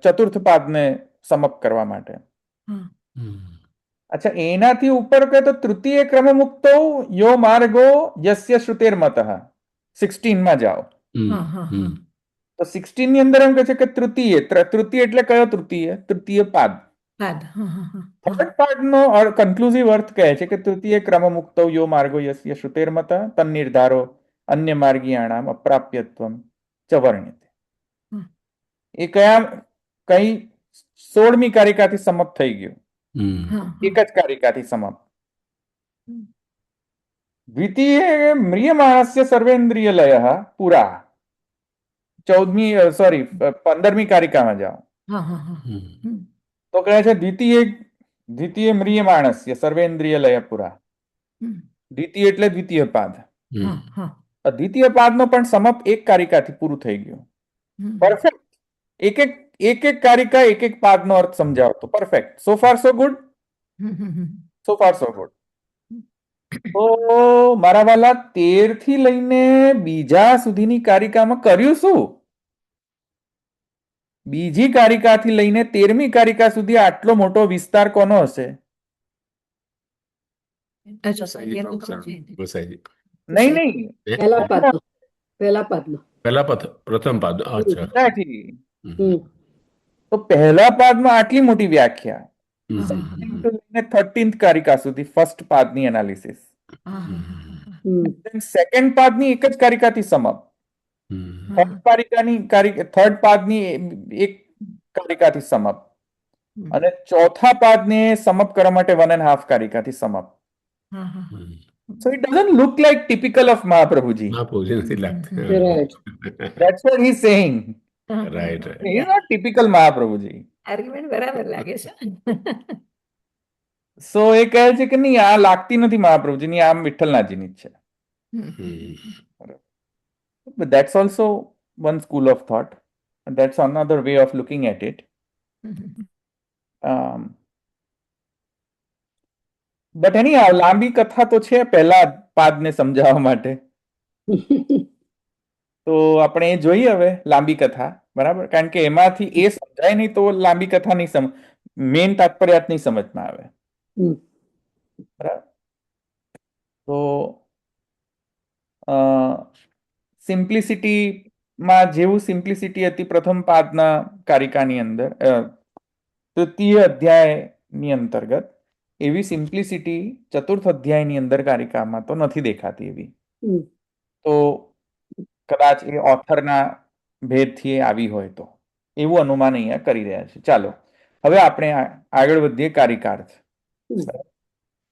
ચતુર્થ પાદને સમઅપ કરવા માટે. હા. અચ્છા, એનાથી ઉપર કહે તો તૃતીય ક્રમ મુક્તો યો માર્ગો યસ્ય શ્રુતેર્મતઃ 16 માં જાઓ. હા, હા, હા. તો 16 ની અંદર એમ કહે છે કે તૃતીય એટલે કયો તૃતીય? તૃતીય પાદ. પાદ. હા, હા, હા. થર્ડ પાદનો કન્ક્લુઝિવ અર્થ કહે છે કે તૃતીય ક્રમ મુક્તો યો માર્ગો યસ્ય શ્રુતેર્મતઃ તન્નિર્ધારો અન્ય માર્ગીયાણામ અપ્રાપ્યત્વમ ચ વર્ણ્યતે. એ કઈ 16મી કારિકાથી સમાપ્ત થઈ ગયું. હા, એક જ કારિકાથી સમાપ્ત. દ્વિતીય મ્રિયમાણસ્ય સર્વેન્દ્રિય લયઃ પુરા. 15મી કારિકામાં જાઓ હા, હા, હા. તો કહે છે દ્વિતીય મ્રિયમાણસ્ય સર્વેન્દ્રિય લય પુરા. દ્વિતીય એટલે દ્વિતીય પાદ. હા, હા. દ્વિતીય પાદનો પણ સમપ એક કારિકાથી પૂરું થઈ ગયું. પરફેક્ટ. એક એક કારિકા એક એક પાદનો અર્થ સમજાવતો. Perfect. So far so good. So far so good. તો મારા વાલા 13 થી લઈને બીજા સુધીની કારિકામાં કર્યું શું? બીજી કારિકાથી લઈને 13મી કારિકા સુધી આટલો મોટો વિસ્તાર કોનો હશે? અચ્છા અગિયારમું પદ છે. ગોસાઈજી. નહીં નહીં, એ? પહેલા પાદમાં પહેલા પાદમાં પહેલા પ્રથમ પાદ. અચ્છા. નથી. હમ તો પહેલા પાદમાં આટલી મોટી વ્યાખ્યા, હમ. સેકન્ડ to લઈને 13th કારિકા સુધી ફર્સ્ટ પાદની એનાલિસિસ, હા, હા, હા, હા. હમ સેકન્ડ પાદની એક જ કારિકાથી સમપ, હમ. થર્ડ પાદની એક કારિકાથી સમપ, હમ. અને ચોથા પાદને સમપ કરવા માટે 1.5 કારિકાથી સમપ. હા, હા. હમ. So it doesn't look like typical of Mahaprabhuji. Mahaprabhuji નથી લાગતી. Right. That's what he's saying. Right. He's not typical Mahaprabhuji. Argument બરાબર લાગે છે. So એ કહે છે કે નહીં, આ લાગતી નથી મહાપ્રભુજીની, આ વિઠ્ઠલનાથજીની જ છે. But that's also one school of thought. And that's another way of looking at it. But anyhow, લાંબી કથા તો છે પહેલા પાદને સમજાવવા માટે. તો આપણે એ જોઈએ હવે લાંબી કથા, બરાબર? કારણ કે એમાંથી એ સમજાય નહીં તો લાંબી કથા નહીં મેન તાત્પર્યાર્થ નહીં સમજમાં આવે. હમ. બરાબર? તો સિમ્પ્લિસિટીમાં જેવું સિમ્પ્લિસિટી હતી પ્રથમ પાદના કારિકાની અંદર, તૃતીય અધ્યાયની અંતર્ગત, એવી સિમ્પ્લિસિટી ચતુર્થ અધ્યાયની અંદર કારિકામાં તો નથી દેખાતી એવી. હમ. તો કદાચ એ ઓથરના ભેદથી આવી હોય તો એવું અનુમાન અહીંયા કરી રહ્યા છે. ચાલો હવે આપણે આગળ વધીએ કારિકાર્થ,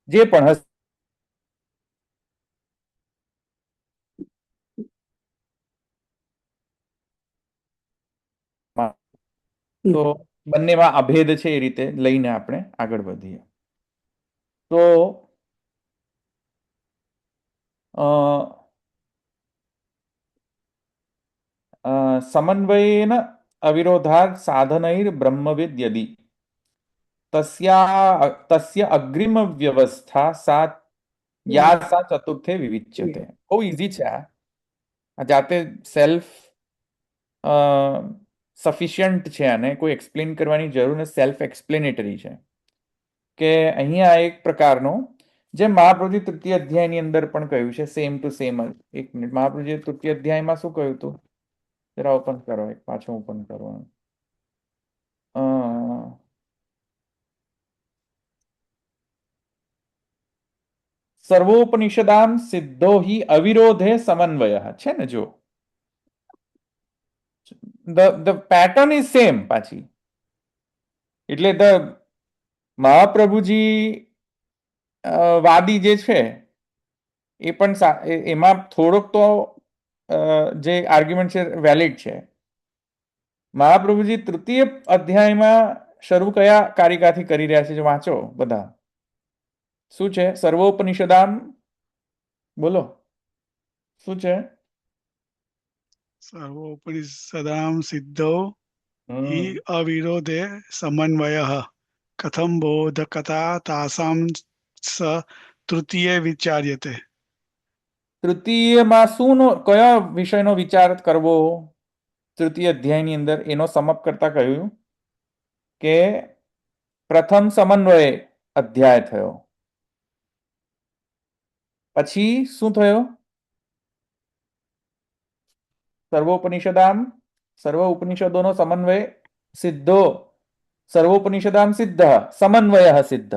જે પણ હશે. તો બંનેમાં અભેદ છે, એ રીતે લઈને આપણે આગળ વધીએ. તો સમન્વયેન અવિરોધાત સાધનૈર બ્રહ્મવિદ યદિ તસ્ય અગ્રિમ વ્યવસ્થા સા ચતુર્થે વિવિચ્યતે. બહુ ઈઝી છે આ જાતે સેલ્ફ સફિશિયન્ટ છે, અને કોઈ એક્સપ્લેન કરવાની જરૂર નથી, સેલ્ફ એક્સપ્લેનેટરી છે. કે અહીંયા એક પ્રકારનો, જે મહાપ્રભુજી તૃતીય અધ્યાયની અંદર પણ કહ્યું છે, સેમ ટુ સેમ. એક મિનિટ, મહાપ્રભુજી તૃતીય અધ્યાયમાં શું કહ્યું હતું? જરા ઓપન કરો, એક પાછો ઓપન કરો. સર્વોપનિષદામ સિદ્ધો હિ અવિરોધે સમન્વય છે ને? જો the pattern is same પાછી. એટલે મહાપ્રભુજી વાદી જે છે એ પણ એમાં થોડોક તો જે આર્ગ્યુમેન્ટ છે વેલિડ છે. મહાપ્રભુજી તૃતીય અધ્યાયમાં શરૂ કયા કારિકાથી કરી રહ્યા છે? જો વાંચો બધા, શું છે? સર્વોપનિષદામ, બોલો શું છે? સર્વોપનિષદામ સિદ્ધો हि અવિરોધે સમન્વયઃ કથમ બોધકતા તાસામ સ તૃતીય વિચાર્યતે. તૃતીયમાં કયા વિષયનો વિચાર કરવો? તૃતીય અધ્યાયની અંદર એનો સમપ કરતા કહ્યું કે પ્રથમ સમન્વય અધ્યાય થયો, પછી શું થયો? સર્વોપનિષદામ, સર્વ ઉપનિષદોનો સમન્વય સિદ્ધો, સર્વોપનિષદામ સિદ્ધ સમન્વય સિદ્ધ.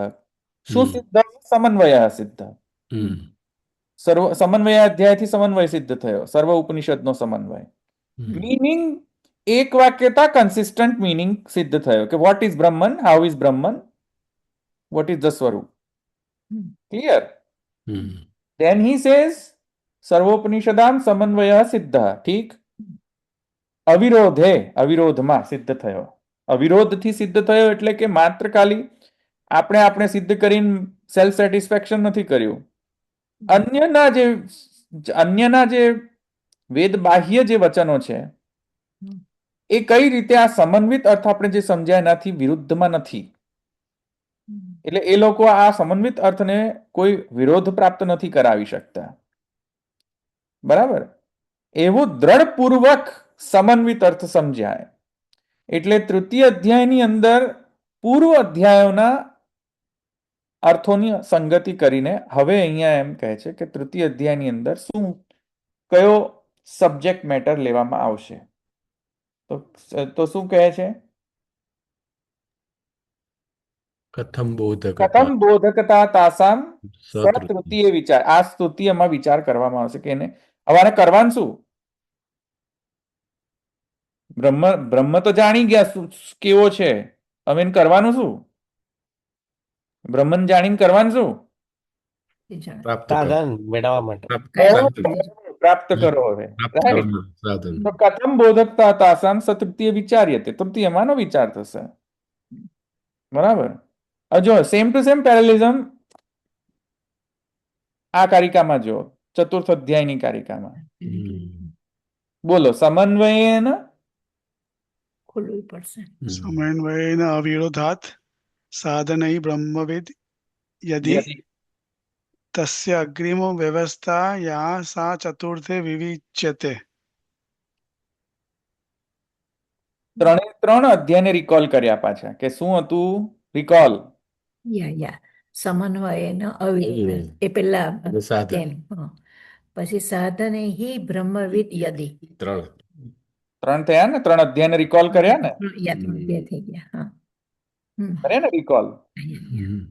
શું સિદ્ધ? સમન્વય સિદ્ધ. સમન્વય અધ્યાયથી સમન્વય સિદ્ધ થયો, સર્વ ઉપનિષદનો સમન્વય. મીનિંગ એક વાક્યતા, કન્સિસ્ટન્ટ મીનિંગ સિદ્ધ થયો કે what is Brahman, how is Brahman, what is the સ્વરૂપ. ક્લિયર? Then he says સર્વોપનિષદામ સમન્વય સિદ્ધ. ઠીક. અવિરોધે, અવિરોધમાં સિદ્ધ થયો. અવિરોધથી સિદ્ધ થયો એટલે કે માત્ર ખાલી આપણે સિદ્ધ કરીને સેલ્ફ સેટિસ્ફેક્શન નથી કર્યું. અન્યના જે વેદ બાહ્ય જે વચનો છે એ કઈ રીતે આ સમન્વિત અર્થ આપણે જે સમજ્યા એનાથી વિરુદ્ધમાં નથી. એટલે એ લોકો આ સમન્વિત અર્થને કોઈ વિરોધ પ્રાપ્ત નથી કરાવી શકતા. બરાબર? એવું દ્રઢપૂર્વક સમન્વિત અર્થ સમજાય. એટલે તૃતીય અધ્યાયની અંદર પૂર્વ અધ્યાયોના અર્થોની સંગતિ કરીને હવે અહીંયા એમ કહે છે કે તૃતીય અધ્યાયની અંદર કયો સબ્જેક્ટ મેટર લેવામાં આવશે. તો શું કહે છે? કથમ બોધકતા કથમ બોધકતા તાસામ સતૃતીય. સતૃતીય વિચાર. આ તૃતીયમાં વિચાર કરવામાં આવશે કે એને હવે આને કરવાનું શું? બ્રહ્મ તો જાણી ગયા કેવો છે, હવે એને કરવાનું શું? બ્રહ્મન જાણીને કરવાનું શું? વિચાર. પ્રાપ્ત કરો. સાધન મેળવવા માટે. પ્રાપ્ત કરો હવે. પ્રાપ્ત Right? કરવાનું સાધન. તો કથમ બોધકતા તાસામ સતૃતીય વિચાર્યતે. તૃતીયમાંનો વિચાર થશે. બરાબર. હવે જો સેમ ટુ સેમ પેરેલિઝમ આ કારિકામાં જો ચતુર્થ અધ્યાયની કારિકામાં બોલો. સમન્વયેન ખોલવું પડશે. समन्वयेन अविरोधात् साधनैः ब्रह्मविद् यदि तस्य अग्रिमो व्यवस्था या सा चतुर्थे विविच्यते. ત્રણ અધ્યાયને રિકોલ કર્યા પાછા કે શું હતું? રિકોલ. યા સમન્વયન અવિરોધ એ પેલા અને સાધન. તેમ. પછી સાધને હિ બ્રહ્મવિદ યદિ. ત્રણ થયા ને? ત્રણ અધ્યાયને રિકોલ કર્યા ને? બે થઈ ગયા. હા. કર્યા ને રિકોલ? હમ.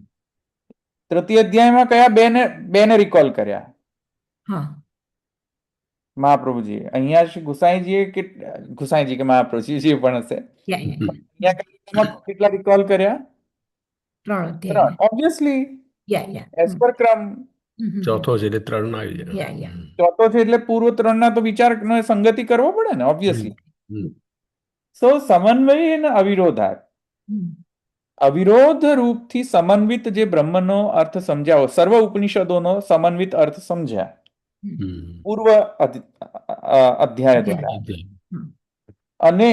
તૃતીય અધ્યાયમાં કયા બે ને રિકોલ કર્યા? હા. મહાપ્રભુજી. અહીંયા શ્રી ગુસાઈજી કે મહાપ્રભુજી પણ હશે. અહીંયા કેટલા રિકોલ કર્યા? ત્રણ અધ્યાય. ઓબ્વિયસલી યા એઝ પર ક્રમ. ચોથો છે એટલે ત્રણ આવી જાય. યા. ચોથો છે એટલે પૂર્વ ત્રણના તો વિચાર સંગતિ કરવો પડે ને, ઓબ્વિયસલી. સો સમન્વય અને અવિરોધાત. અવિરોધ રૂપથી સમન્વિત જે બ્રહ્મનો અર્થ સમજાવો, સર્વ ઉપનિષદોનો સમન્વિત અર્થ સમજ્યા પૂર્વ અધ્યાય દ્વારા, અને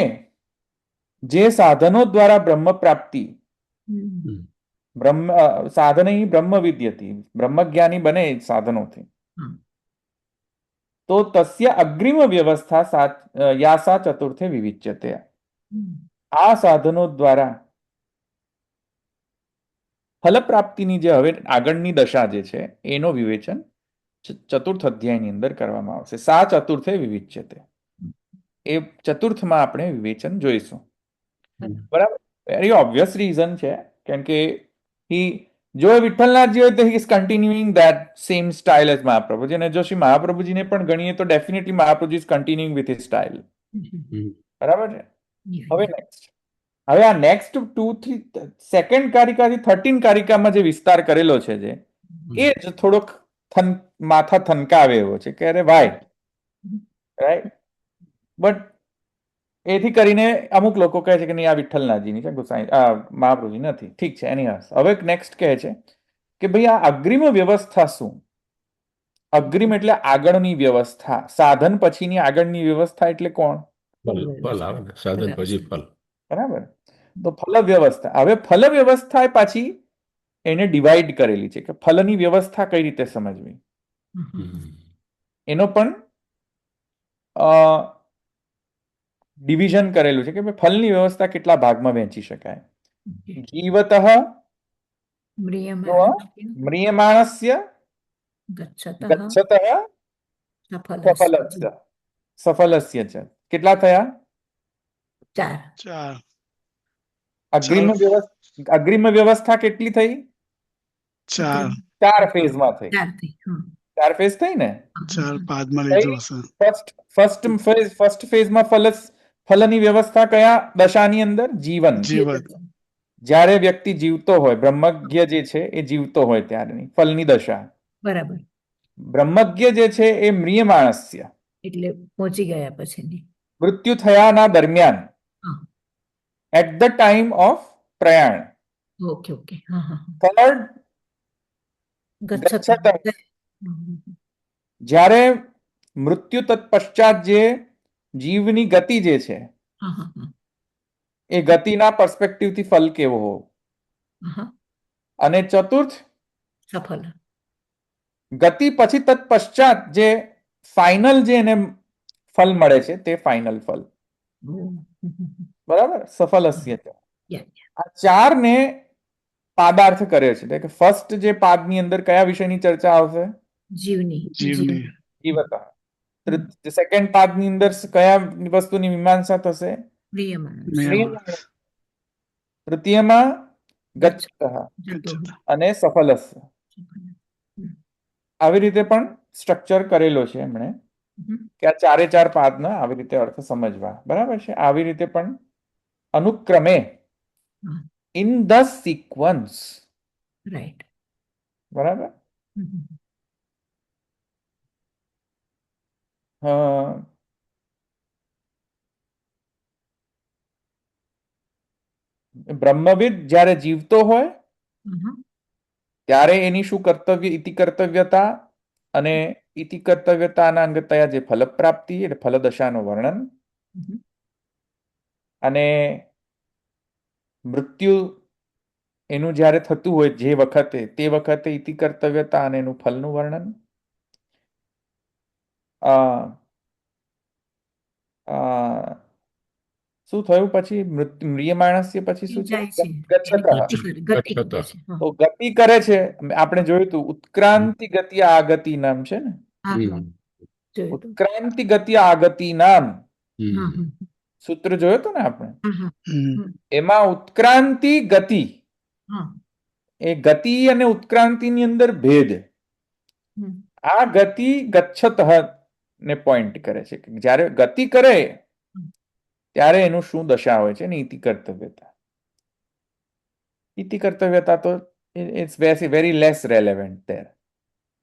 જે સાધનો દ્વારા બ્રહ્મ પ્રાપ્તિ, સાધન બ્રહ્મ વિદ્યતી, બ્રહ્મજ્ઞાની બને સાધનોથી, તો તસ્ય અગ્રિમ વ્યવસ્થા યાસા ચતુર્થે વિવિચ્યતે. આ સાધનો દ્વારા ફલપ્રાપ્તિની જે હવે આગળની દશા જે છે એનો વિવેચન ચતુર્થ અધ્યાયની અંદર કરવામાં આવશે. સા ચતુર્થે વિવિચ્યતે. એ ચતુર્થમાં આપણે વિવેચન જોઈશું. બરાબર. વેરી ઓબ્વિયસ રીઝન છે, કેમ કે જો વિઠ્ઠલનાથજી હોય તો he is continuing that same style as Mahaprabhuji, અને જો શ્રી મહાપ્રભુજીને પણ ગણીએ તો definitely Mahaprabhuji is continuing with his style. બરાબર છે. હવે આ નેક્સ્ટ 2-3 સેકન્ડ કારિકાથી 13 કારિકામાં જે વિસ્તાર કરેલો છે જે એ જ થોડોક માથા થનકાવે એવો છે કે અરે ભાઈ, રાઈટ. બટ એથી કરીને અમુક લોકો કહે છે કે નહીં આ વિઠ્ઠલનાથજીની છે, ગુસાઈ મહાપ્રભુજી નથી. ઠીક છે. એની હવે નેક્સ્ટ કહે છે કે ભાઈ આ અગ્રિમ વ્યવસ્થા શું? અગ્રિમ એટલે આગળની વ્યવસ્થા, સાધન પછીની આગળની વ્યવસ્થા એટલે કોણ? ફલ આવે ને, સાધન પછી ફલ. બરાબર. તો ફલ વ્યવસ્થા. હવે ફલ વ્યવસ્થા પાછી એને ડિવાઈડ કરેલી છે કે ફલની વ્યવસ્થા કઈ રીતે સમજવી, એનો પણ ડિવિઝન કરેલું છે કે ભાઈ ફલની વ્યવસ્થા કેટલા ભાગમાં વહેંચી શકાય. જીવતઃ મ્રિયમાણસ્ય ગચ્છતઃ સફલસ્ય ચ. કેટલા થયા? 4. અગ્રિમ વ્યવસ્થા કેટલી થઈ? 4 ફેઝમાં થઈ. 4 ફેઝ થઈ ને? 4 પાદમાં લીધું હશે. ફર્સ્ટ ફેઝમાં ફલની વ્યવસ્થા કયા દશાની અંદર? જીવન. જ્યારે વ્યક્તિ જીવતો હોય, બ્રહ્મજ્ઞ જે છે એ જીવતો હોય ત્યારની ફલની દશા. બરાબર. બ્રહ્મજ્ઞ જે છે એ મ્રિયમાણસ્ય, એટલે પહોંચી ગયા પછી મૃત્યુ થયાના દરમિયાન, એટ ધ ટાઈમ ઓફ પ્રયાણ. ઓકે. થર્ડ ગચ્છતઃ, જ્યારે મૃત્યુ તત્પશ્ચાત જે જીવની ગતિ જે છે એ ગતિના પર્સપેક્ટિવથી ફલ કેવો હોવો. અને ચતુર્થ સફલ ગતિ પછી તત્પશ્ચાત જે ફાઇનલ જે એને ફલ મળે છે તે ફાઇનલ ફલ. બરાબર. સફલસ્ય. આ 4 ને પાદાર્થ કર્યો છે એટલે કે ફર્સ્ટ જે પાદની અંદર કયા વિષયની ચર્ચા આવશે? જીવની જીવની જીવત. સેકન્ડ પાદની અંદર કયા વસ્તુની મીમાંસા થશે? પ્રિયમાણસ નિયમાણસ. તૃતીયમાં ગચ્છતઃ ગચ્છત. અને સફલસ્ય. આવી રીતે પણ સ્ટ્રક્ચર કરેલો છે એમણે કે આ ચારે ચાર પાદના આવી રીતે અર્થ સમજવા. બરાબર છે? આવી રીતે પણ અનુક્રમે ઇન ધ સિક્વન્સ. રાઈટ. બરાબર. બ્રહ્મવિદ જ્યારે જીવતો હોય ત્યારે એની શું કર્તવ્ય ઇતિ કર્તવ્યતા અને ઇતિ કર્તવ્યતાના અંગતયા જે ફલ પ્રાપ્તિ એટલે ફલદશાનું વર્ણન અને મૃત્યુ એનું જ્યારે થતું હોય જે વખતે તે વખતે ઇતિ કર્તવ્યતા અને એનું ફલનું વર્ણન. શું થયું પછી? મ્રિયમાણસ્ય પછી શું છે? જાય છે ગચ્છતઃ. ગતિ કરે છે. તો ગતિ કરે છે. આપણે જોયું હતું ઉત્ક્રાંતિ ગતિ આગતિ નામ છે ને. જોયું તો. ઉત્ક્રાંતિ ગતિ આગતિ નામ હા, સૂત્ર જોયું હતું ને આપણે. હમ. એમાં ઉત્ક્રાંતિ ગતિ, હા. એ ગતિ અને ઉત્ક્રાંતિની અંદર ભેદ. આ ગતિ ગચ્છતઃ ને પોઈન્ટ કરે છે કે જ્યારે ગતિ કરે ત્યારે એનું શું દશા હોય છે ને ઇતિ કર્તવ્યતા. ઇતિ કર્તવ્યતા તો it's very less relevant there.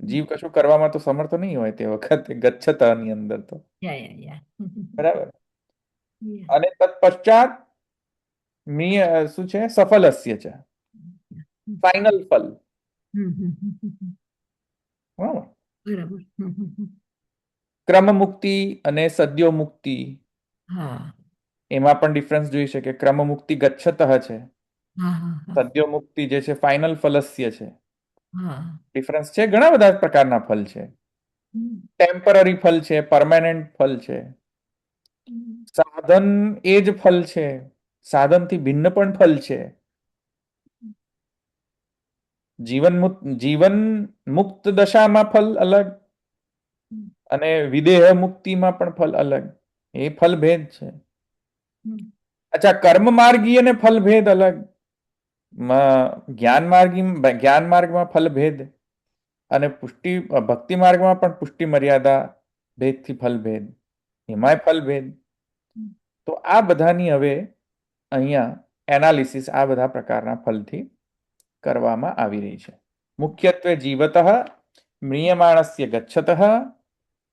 જીવ કશું કરવામાં તો સમર્થ નહીં હોય તે વખતે ગચ્છતની અંદર તો. બરાબર. અને તત્પશ્ચાત શું છે? સફલસ્ય છે, ફાઇનલ ફલ. બરાબર. બરાબર. ક્રમ મુક્તિ અને સદ્યો મુક્તિ હા. એમાં પણ ડિફરન્સ જોઈ શકે. ક્રમ મુક્તિ ગચ્છતઃ છે, સદ્યો મુક્તિ જે છે ફાઇનલ ફલસ્ય છે. ડિફરન્સ છે. ઘણા બધા પ્રકારના ફલ છે. ટેમ્પરરી ફલ છે, પરમાનન્ટ ફલ છે. સાધન એ જ ફલ છે, સાધનથી ભિન્ન પણ ફલ છે. જીવન મુક્ત દશામાં ફલ અલગ અને વિદેહ મુક્તિમાં પણ ફલ અલગ. એ ફલ ભેદ છે. અચ્છા, કર્મ માર્ગી અને ફલ ભેદ અલગ. જ્ઞાન માર્ગમાં ફલ ભેદ અને ભક્તિ માર્ગમાં પણ પુષ્ટિ મર્યાદા ભેદથી ફલ ભેદ, એમાંય ફલ ભેદ. તો આ બધાની હવે અહીંયા એનાલિસિસ આ બધા પ્રકારના ફલથી કરવામાં આવી રહી છે. મુખ્યત્વે જીવતઃ મ્રિયમાણસ્ય ગચ્છતઃ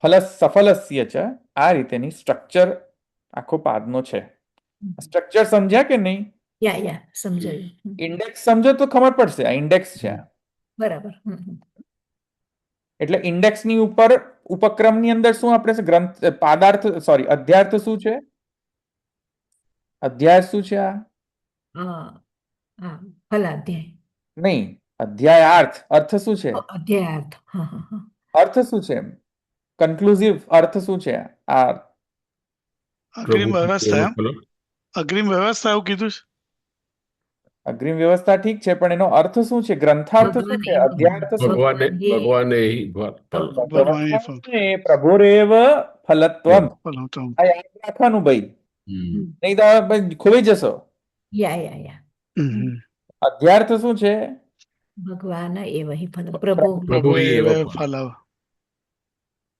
ફલ સફલસ્ય ચ. આ રીતેની સ્ટ્રક્ચર આખો પાદનો છે. સ્ટ્રક્ચર સમજ્યા કે નહીં? સમજાયું. ઇન્ડેક્સ સમજો તો ખબર પડશે. આ ઇન્ડેક્સ છે. બરાબર. એટલે ઇન્ડેક્સની ઉપર ઉપક્રમની અંદર શું આપણે ગ્રંથ પાદાર્થ સોરી અધ્યાર્થ શું છે? અધ્યાય શું છે? ફલાધ્યાય નહીં, અધ્યાયાર્થ. અર્થ શું છે? અધ્યાયાર્થ. અર્થ શું છે? કન્ક્લુઝિવ અર્થ શું છે? આ અગ્રિમ વ્યવસ્થા. અગ્રિમ વ્યવસ્થા એવું કીધું છે. અગ્રિમ વ્યવસ્થા ઠીક છે, પણ એનો અર્થ શું છે? ગ્રંથાર્થ શું છે? અધ્યાર્થ શું છે? ભગવાને પ્રભુરેવ ફલત્વમ. આ યાદ રાખવાનું ભાઈ, નહીં તો ખોઈ જશો. અધ્યાર્થ શું છે? ભગવાન એવ હિ ફલ. પ્રભુ ફલ.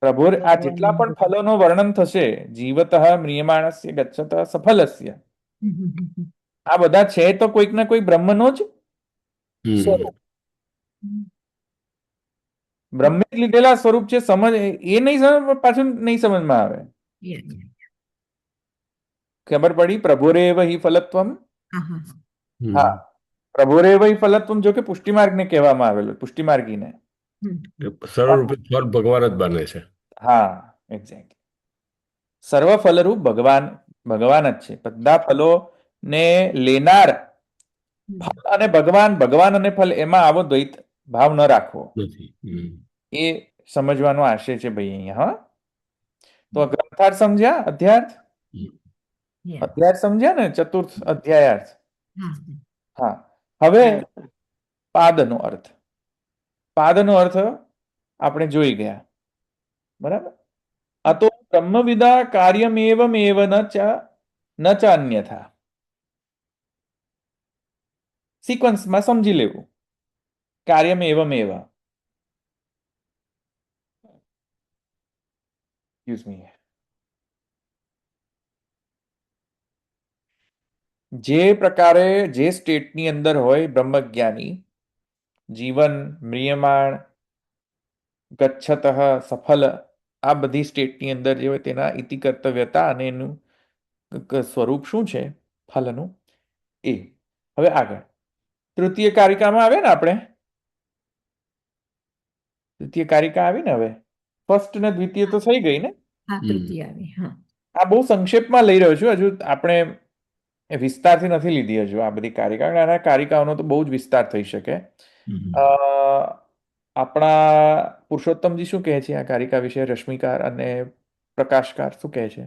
પ્રભુ આ જેટલા પણ ફલોનો વર્ણન થશે, જીવતઃ મ્રિયમાણસ્ય ગચ્છતઃ સફલસ્ય, આ બધા છે તો કોઈક ના કોઈ બ્રહ્મનો જ સ્વરૂપ. બ્રહ્મે લીધેલા સ્વરૂપ છે. સમજ એ નહીં સમજ, પાછું નહીં સમજમાં આવે. ખબર પડી? પ્રભુરેવ હિ ફલત્વમ. હા, પ્રભુરેવ હિ ફલત્વમ જો કે પુષ્ટિમાર્ગને કહેવામાં આવેલું, પુષ્ટિમાર્ગીને. સરળ રૂપે ફળ ભગવાન જ બને છે. હા, એક્ઝેક્ટલી. સર્વ ફલરૂપ ભગવાન જ છે. બધા ફલો ને લેનાર ફલ અને ભગવાન અને ફલ, એમાં આવો દ્વૈત ભાવ ન રાખવો. એ સમજવાનો આશય છે ભાઈ અહીંયા. હા, તો ગ્રંથાર્થ સમજ્યા? અધ્યાર્થ સમજ્યા ને? ચતુર્થ અધ્યાયાર્થ. હા, હવે પાદનો અર્થ. પાદનો અર્થ આપણે જોઈ ગયા, બરાબર. આ તો બ્રહ્મવિદા કાર્યમેવમેવ ન ચ અન્યથા. સિક્વન્સમાં સમજી લેવું. કાર્યમેવમેવ. Excuse me. જે પ્રકારે જે સ્ટેટની અંદર હોય બ્રહ્મજ્ઞાની, જીવન, મ્રિયમાણ, ગચ્છતઃ, સફલ, આ બધી સ્ટેટની અંદર જે હોય તેના ઇતિ કર્તવ્યતા અને એનું સ્વરૂપ શું છે ફલનું એ. હવે આગળ તૃતીય કારિકામાં આવે ને આપણે, તૃતીય કારિકા આવી ને હવે, ફર્સ્ટ ને દ્વિતીય તો થઈ ગઈ ને. હા, તૃતીય આવી. હા, આ બહુ સંક્ષેપમાં લઈ રહ્યો છું, હજુ આપણે વિસ્તારથી નથી લીધી હજુ આ બધી કારિકા. આના કારિકાઓનો તો બહુ જ વિસ્તાર થઈ શકે. આપણા પુરુષોત્તમજી શું કહે છે આ કારિકા વિશે? રશ્મિકાર અને પ્રકાશકાર શું કહે છે?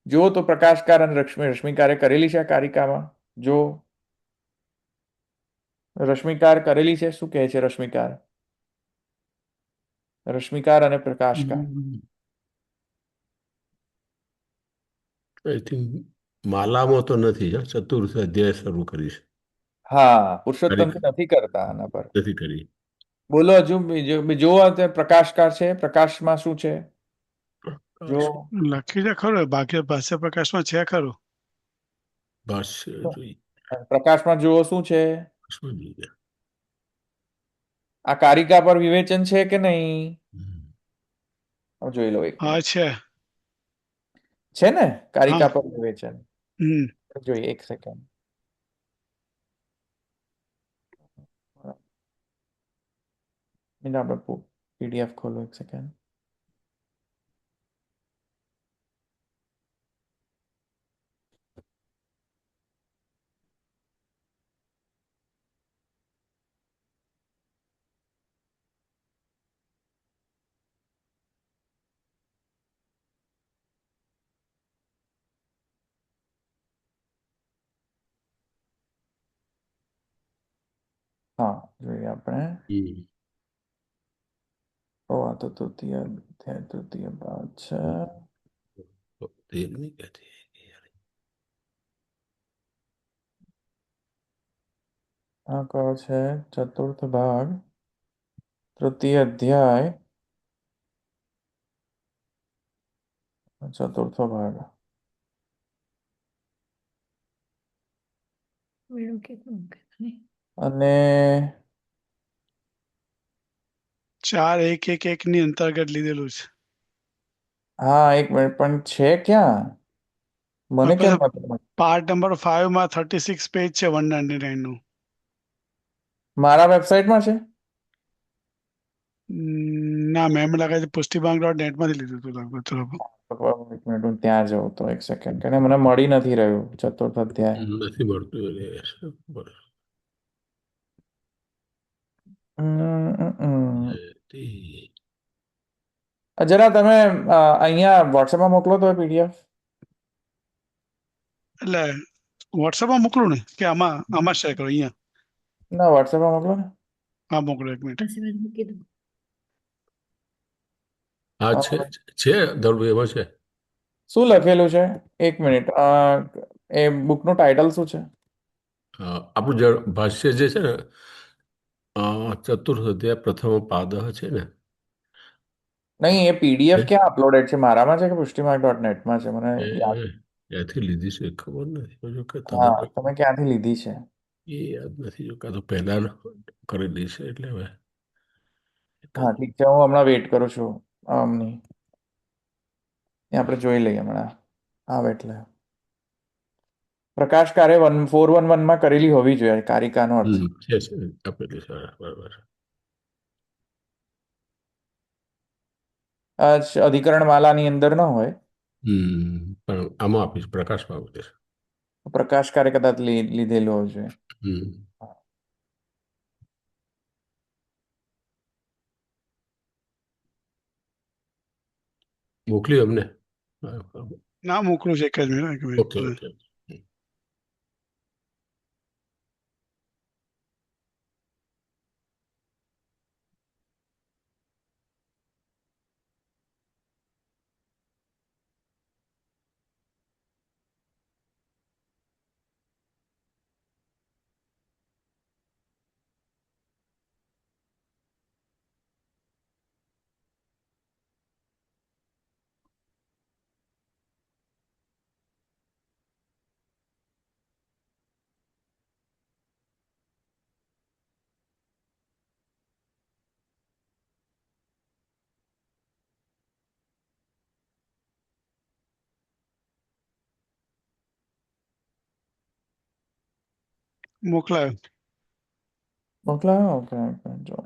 જો તો પ્રકાશકાર અને રશ્મિકારે કરેલી છે આ કારિકામાં. જો રશ્મિકાર કરેલી છે, શું કહે છે રશ્મિકાર? રશ્મિકાર અને પ્રકાશકાર. આઈ થિંક માલામાં તો નથી, ચતુર્થ અધ્યાય શરૂ કરી છે. હા, પુરુષોત્તમ નથી કરતા આના પર. નથી કરી. બોલો હજુ જો પ્રકાશકાર છે, પ્રકાશમાં શું છે? જો લખી છે ખરું, બાકી ભાષ્ય પ્રકાશમાં છે ખરું. ભાષ્ય જોઈએ. પ્રકાશમાં જુઓ શું છે? શું જોઈએ? આ કારિકા પર વિવેચન છે કે નહીં? જોઈ લો એક હા છે ને કારિકા હા. પર વિવેચન. હમ જોઈએ એક સેકન્ડ. આપણે પીડીએફ ખોલો એક સેકન્ડ. હા, જોઈએ આપણે. આ તો તૃતીય ભાગ છે. આ કયો છે? ચતુર્થ ભાગ, તૃતીય અધ્યાય, ચતુર્થો ભાગ. અને 4:1:1:1 ની અંતર્ગત લીધેલું છે. હા, એક મિનિટ, પણ છે ક્યાં? મને કેમ નથી? પાર્ટ નંબર 5 માં 36 પેજ છે 199 નું. મારા વેબસાઇટમાં છે? ના, મેમ લાગે છે pushtibank.net માંથી લીધું હતું લગભગ. ચલો એક મિનિટ, હું ત્યાં જાઉં તો એક સેકન્ડ, કે મને મળી નથી રહ્યું ચતુર્થ અધ્યાય. નથી મળતું. જરા તમે અહીંયા વોટ્સએપમાં મોકલો તો પીડીએફ. એટલે વોટ્સએપમાં મોકલું ને કે આમાં શેર કરો અહીંયા? ના, વોટ્સએપમાં મોકલો ને. હા, મોકલો, એક મિનિટ. હા, છે ધરુભાઈ, એમાં છે. શું લખેલું છે? એક મિનિટ, એ બુકનું ટાઇટલ શું છે? આપણું ભાષ્ય જે છે ને, ચતુર્થ અધ્યાય પ્રથમ પાદ છે ને. નહીં, એ પીડીએફ ક્યાં અપલોડેડ છે? મારામાં છે કે pushtimark.net માં છે? મને યાદ. ક્યાંથી લીધી છે ખબર નથી. હા, તમે ક્યાંથી લીધી છે એ યાદ નથી. જો કાં તો પહેલા કરેલી છે એટલે હવે. હા, ઠીક છે, હું હમણાં વેઇટ કરું છું આમની. આપણે જોઈ લઈએ હમણાં આવે એટલે. પ્રકાશકારે 411માં કરેલી હોવી જોઈએ કારિકાનો અર્થ. છે આપેલી છે, બરાબર. અધિકરણ માલાની અંદર ન હોય. પણ આમાં આપીશ, પ્રકાશમાં આપી છે. પ્રકાશકારે કદાચ લીધેલું હોવું જોઈએ. મોકલી અમને. ના, મોકલું છે, એક જ મિનિટ. Okay okay. મોકલાયો. મોકલાયો? ઓકે ઓકે, જો.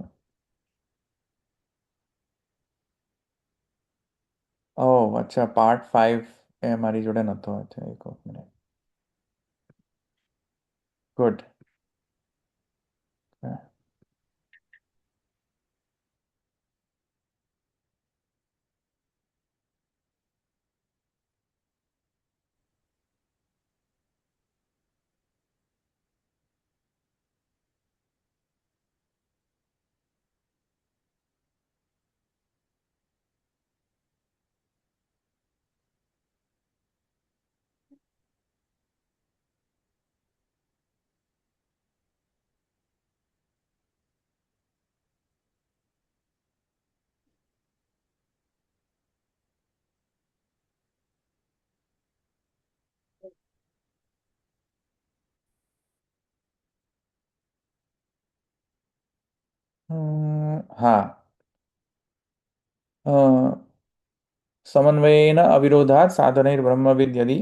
ઓહ અચ્છા, પાર્ટ 5 એ મારી જોડે નહોતો. અચ્છા, એક મિનિટ. ગુડ. હા. समन्वयेन अविरोधात् साधनैर्ब्रह्मविद् यदि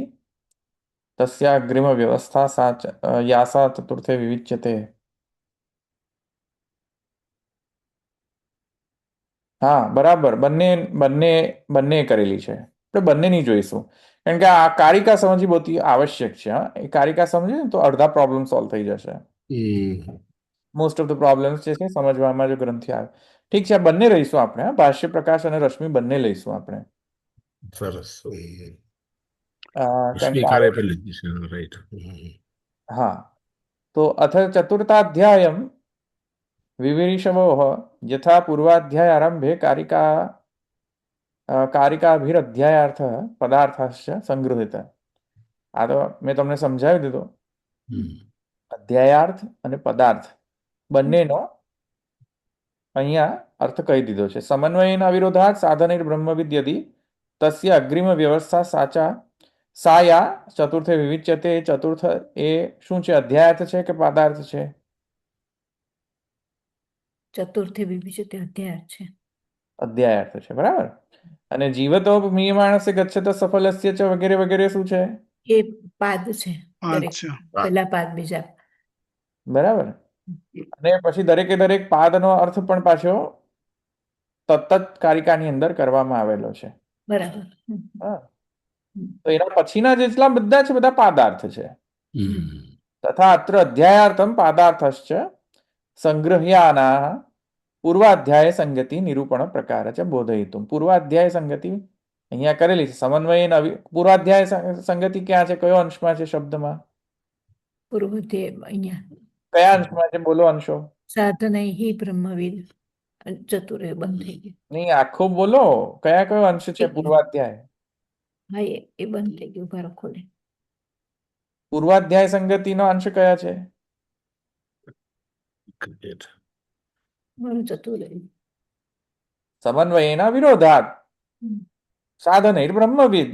तस्याग्रिमव्यवस्था या सा चतुर्थे विविच्यते. હા બરાબર, બંને બંને બંને કરેલી છે. આપણે બંનેની જોઈશું, કારણ કે આ કારિકા સમજવી બહુ આવશ્યક છે. હા, એ કારિકા સમજીએ ને તો અડધા પ્રોબ્લેમ સોલ્વ થઈ જશે. મોસ્ટ ઓફ ધ પ્રોબ્લેમ્સ જે છે સમજવામાં જો ગ્રંથિ આવે. ઠીક છે, આ બંને લઈશું આપણે. હા, ભાષ્ય પ્રકાશ અને રશ્મિ બંને લઈશું આપણે. સરસ. કારણ કે સ્વીકારે પણ લીધી છે, રાઈટ. હા, તો અથ ચતુર્થાધ્યાયમ વિવિરીષવોઃ યથા પૂર્વાધ્યાય આરંભે કારિકાભિરધ્યાયાર્થ પદાર્થશ્ચ સંગૃહિત. આ તો મેં તમને સમજાવી દીધું. અધ્યાયાર્થ અને પદાર્થ બંનેનો અહીંયા અર્થ કહી દીધો છે. સમન્વયના અવિરોધાત સાધનૈર બ્રહ્મવિદ્ યદિ તસ્ય અગ્રિમ વ્યવસ્થા સાયા ચતુર્થે વિવિચ્યતે. ચતુર્થ એ શું છે? અધ્યાયાર્થ છે કે પદાર્થ છે? ચતુર્થી વિવિચિત અધ્યાય છે. અધ્યાયાર્થ છે, બરાબર. અને જીવતો મીયમાણસે ગચ્છતો સફલસ્ય ચ વગેરે વગેરે શું છે? એ પાદ છે. દરેક અચ્છા. પહેલા પાદ, બીજા. બરાબર. અને પછી દરેકે દરેક પાદનો અર્થ પણ પાછો તત્ત કારિકાની અંદર કરવામાં આવેલો છે. બરાબર. હા, તો એના પછીના જેટલા બધા છે બધા પાદાર્થ છે. તથા અત્ર અધ્યાયાર્થમ પાદાર્થશ્ચ સંગ્રહ્યાના પૂર્વાધ્યાય સંગતિ નિરૂપણ પ્રકાર છે બોધયિતુમ. પૂર્વાધ્યાય સંગતિ અહીંયા કરેલી છે. સમન્વય પૂર્વાધ્યાય સંગતિ ક્યાં છે? કયો અંશમાં છે? શબ્દમાં પૂર્વધ્ય અહીંયા કયા અંશમાં છે? બોલો અંશો. સાધનૈ બ્રહ્મવિદ ચતુરે બંધ થઈ ગયું. નહીં, આખો બોલો. કયા કયો અંશ છે એક પૂર્વાધ્યાય? હા, એ બંધ થઈ ગયું. બાર ખોલે. પૂર્વાધ્યાય સંગતિનો અંશ કયા છે? મારું ચતુરે. સમન્વયના વિરોધાત સાધનૈર બ્રહ્મવિદ.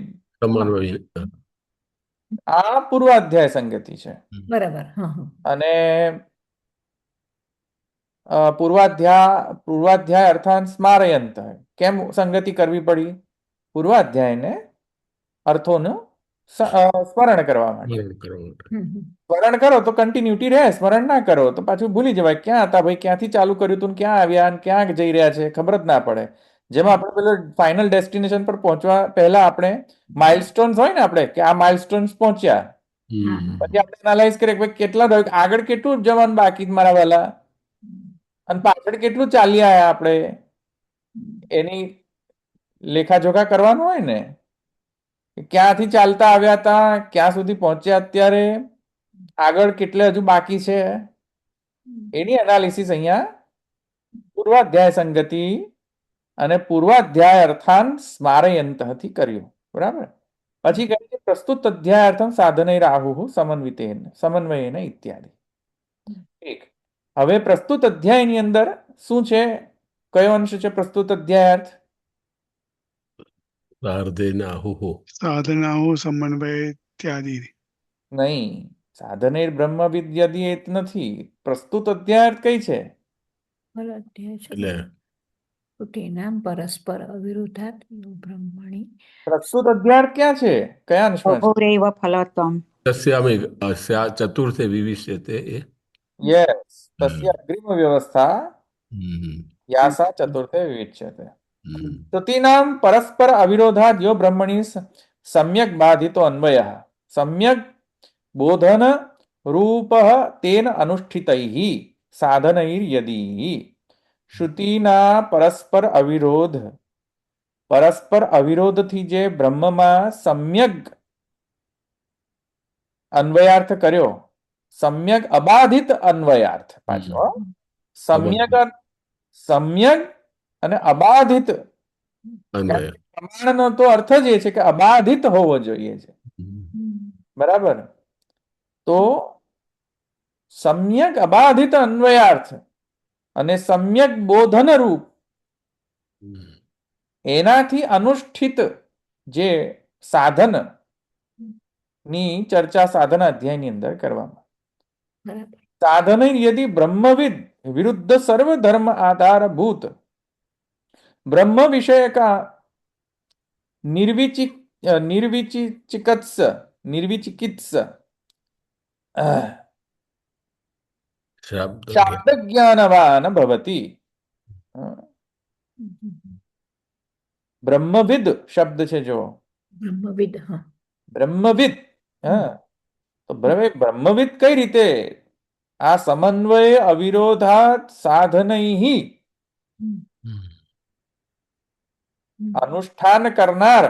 આ પૂર્વાધ્યાય સંગતિ છે. બરાબર. હા હા. અને પૂર્વાધ્યાય અર્થાન સ્મારયંત. કેમ સંગતિ કરવી પડી? પૂર્વાધ્યાયને અર્થોનું સ્મરણ કરવા માટે. સ્મરણ કરો તો કન્ટિન્યુટી રહે, સ્મરણ ના કરો તો પાછું ભૂલી જવાય. ક્યાં હતા ભાઈ, ક્યાંથી ચાલુ કર્યું હતું, ક્યાં આવ્યા અને ક્યાં જઈ રહ્યા છે, ખબર જ ના પડે. જેમાં આપણે પેલો ફાઇનલ ડેસ્ટિનેશન પર પહોંચવા પહેલા આપણે માઇલસ્ટોન્સ હોય ને, આપણે કે આ માઇલસ્ટોન્સ પહોંચ્યા, પછી આપણે એનાલાઇઝ કરીએ કે ભાઈ કેટલા આગળ કેટલું જવાનું બાકી મારા વાલા, અને પાછળ કેટલું ચાલી આવ્યા આપણે, એની લેખાજોખા કરવાનું હોય ને. ક્યાંથી ચાલતા આવ્યા હતા, ક્યાં સુધી પહોંચ્યા અત્યારે, આગળ કેટલે હજુ બાકી છે, એની એનાલિસિસ અહીંયા પૂર્વાધ્યાય સંગતિ અને પૂર્વાધ્યાય અર્થાન સ્મારયંતથી કર્યું. બરાબર. પછી કહે છે પ્રસ્તુત અધ્યાયાર્થમ સાધનૈર આહુઃ સમન્વયેન ઇત્યાદિ. એક હવે પ્રસ્તુત અધ્યાયની અંદર શું છે? કયો અંશ છે પ્રસ્તુત અધ્યાયાર્થ? સાધનાઓ સમન્વય ઇત્યાદિ. નહીં, સાધનૈર બ્રહ્મવિદ્ યદિ એ નથી. પ્રસ્તુત અધ્યાયાર્થ કઈ છે? અધ્યાય છે. નામ પરસ્પર અવિરોધાત બ્રહ્મણી. પ્રસ્તુત અધ્યાયાર્થ ક્યાં છે? કયા અંશમાં છે? અહોરેવ ફલતમ. तस्यामेव अस्या चतुर्थे विविश्यते ये। यस, तस्य हम्म, अग्रिम व्यवस्था हम्म, या सा चतुर्थे विविच्यते। हम्म, श्रुतीनां परस्पर अविरोधात् यो ब्रह्मणि सम्यक् बाधितो अन्वयः सम्यक् बोधन रूपः तेन अनुष्ठितैः साधनैर्यदि श्रुतिना परस्पर अविरोधથી જે બ્રહ્મમાં સમ્યક અન્વયાર્થ કર્યો, સમ્યક અબાધિત અન્વયાર્થ પાછો હો. સમ્યક સમ્યક અને અબાધિત, अन्वय। પ્રમાણનો તો અર્થ જ એ છે કે અબાધિત હોવો જોઈએ છે, બરાબર? તો સમ્યક અબાધિત અન્વયાર્થ અને સમ્યક બોધન રૂપ એનાથી અનુષ્ઠિત જે સાધન ની ચર્ચા સાધન અધ્યાયની અંદર કરવામાં. બરાબર. સાધન યદિ બ્રહ્મવિદ વિરુદ્ધ સર્વ ધર્મ આધારભૂત બ્રહ્મ વિષયકા निर्विचिकित्स शाब्द ज्ञानवान भवति. ब्रह्मविद शब्द છે જો બ્રહ્મવિદ. હા, બ્રહ્મવિદ. તો બ્રહ્મવિદ કઈ રીતે આ સમન્વય અવિરોધાત સાધનૈઃ અનુષ્ઠાન કરનાર,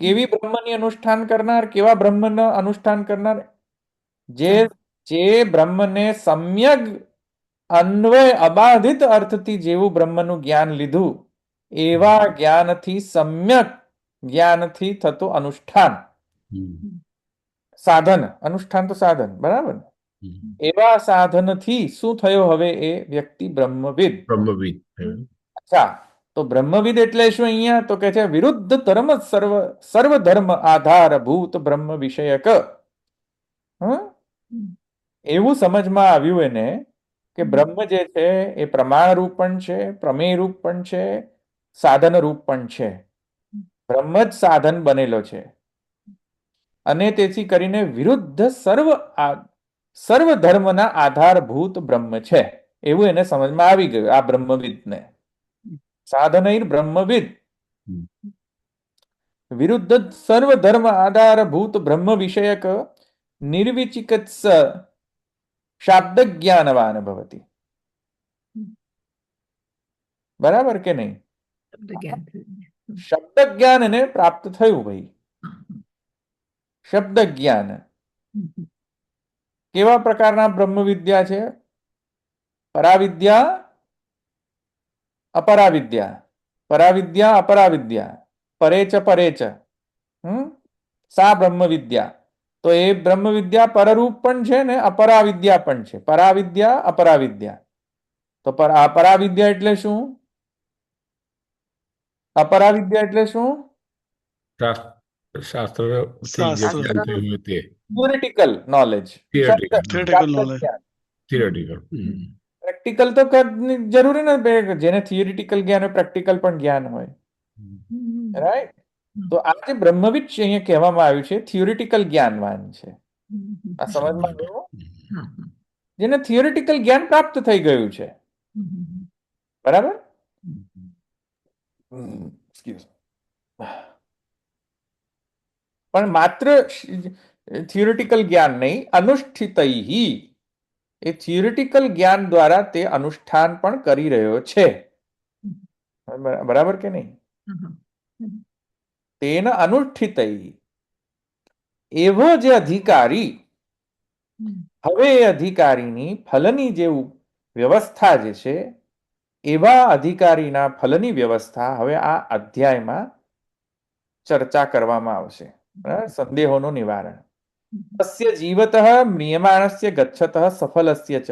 કેવી બ્રહ્મની અનુષ્ઠાન કરનાર, કેવા બ્રહ્મનું અનુષ્ઠાન કરનાર? જે બ્રહ્મને સમ્યક અન્વય અબાધિત અર્થથી જેવું બ્રહ્મનું જ્ઞાન લીધું એવા જ્ઞાનથી સમ્યક જ્ઞાનથી થતું અનુષ્ઠાન, સાધન, અનુષ્ઠાન તો સાધન, બરાબર ને? એવા સાધનથી શું થયો હવે એ વ્યક્તિ? બ્રહ્મવિદ. અચ્છા, તો બ્રહ્મવિદ એટલે શું અહીંયા? તો કે છે વિરુદ્ધ ધર્મ સર્વ ધર્મ આધારભૂત બ્રહ્મ વિષયક. એવું સમજમાં આવ્યું એને કે બ્રહ્મ જે છે એ પ્રમાણ રૂપ પણ છે, પ્રમેય રૂપ પણ છે, સાધન રૂપ પણ છે. બ્રહ્મ જ સાધન બનેલો છે અને તેથી કરીને વિરુદ્ધ સર્વ ધર્મના આધારભૂત બ્રહ્મ છે એવું એને સમજમાં આવી ગયું આ બ્રહ્મવિદને. સાધનૈર બ્રહ્મવિદ વિરુદ્ધ સર્વ ધર્મ આધારભૂત બ્રહ્મ વિષયક નિર્વિચિકિત્સ શાબ્દ જ્ઞાનવાન ભવતિ. બરાબર કે નહીં? શબ્દ જ્ઞાન એને પ્રાપ્ત થયું ભાઈ. શબ્દ જ્ઞાન કેવા પ્રકારના બ્રહ્મ વિદ્યા છે? પરાવિદ્યા, અપરાવિદ્યા, પરાવિદ્યા, અપરાવિદ્યા, પરેચ પરેચ. સા બ્રહ્મ વિદ્યા. તો એ બ્રહ્મ વિદ્યા પરરૂપ પણ છે ને અપરાવિદ્યા પણ છે. પરાવિદ્યા, અપરાવિદ્યા. તો પરાવિદ્યા એટલે શું? અપરાવિદ્યા એટલે શું? શાસ્ત્ર theoretical knowledge. Theoretical knowledge. Practical તો જરૂરી નથી. જેને થિયોરિટિકલ જ્ઞાન હોય પ્રેક્ટિકલ પણ જ્ઞાન હોય, રાઈટ? તો આ જે બ્રહ્મવિદ છે અહીંયા કહેવામાં આવ્યું છે થિયોરિટિકલ જ્ઞાનવાન છે. આ સમજમાં આવ્યું? જેને થિયોરિટિકલ જ્ઞાન પ્રાપ્ત થઈ ગયું છે, બરાબર? પણ માત્ર થિયોરિટિકલ જ્ઞાન નહીં, અનુષ્ઠિતૈઃ, એ થિયોરિટિકલ જ્ઞાન દ્વારા તે અનુષ્ઠાન પણ કરી રહ્યો છે. બરાબર કે નહીં? તેના અનુષ્ઠિતૈઃ, એવો જે અધિકારી, હવે એ અધિકારીની ફલની જે વ્યવસ્થા જે છે એવા અધિકારીના ફલની વ્યવસ્થા હવે આ અધ્યાયમાં ચર્ચા કરવામાં આવશે. સંદેહોનું નિવારણ. તસ્ય જીવતઃ મ્રિયમાણસ્ય ગચ્છતઃ સફલસ્ય ચ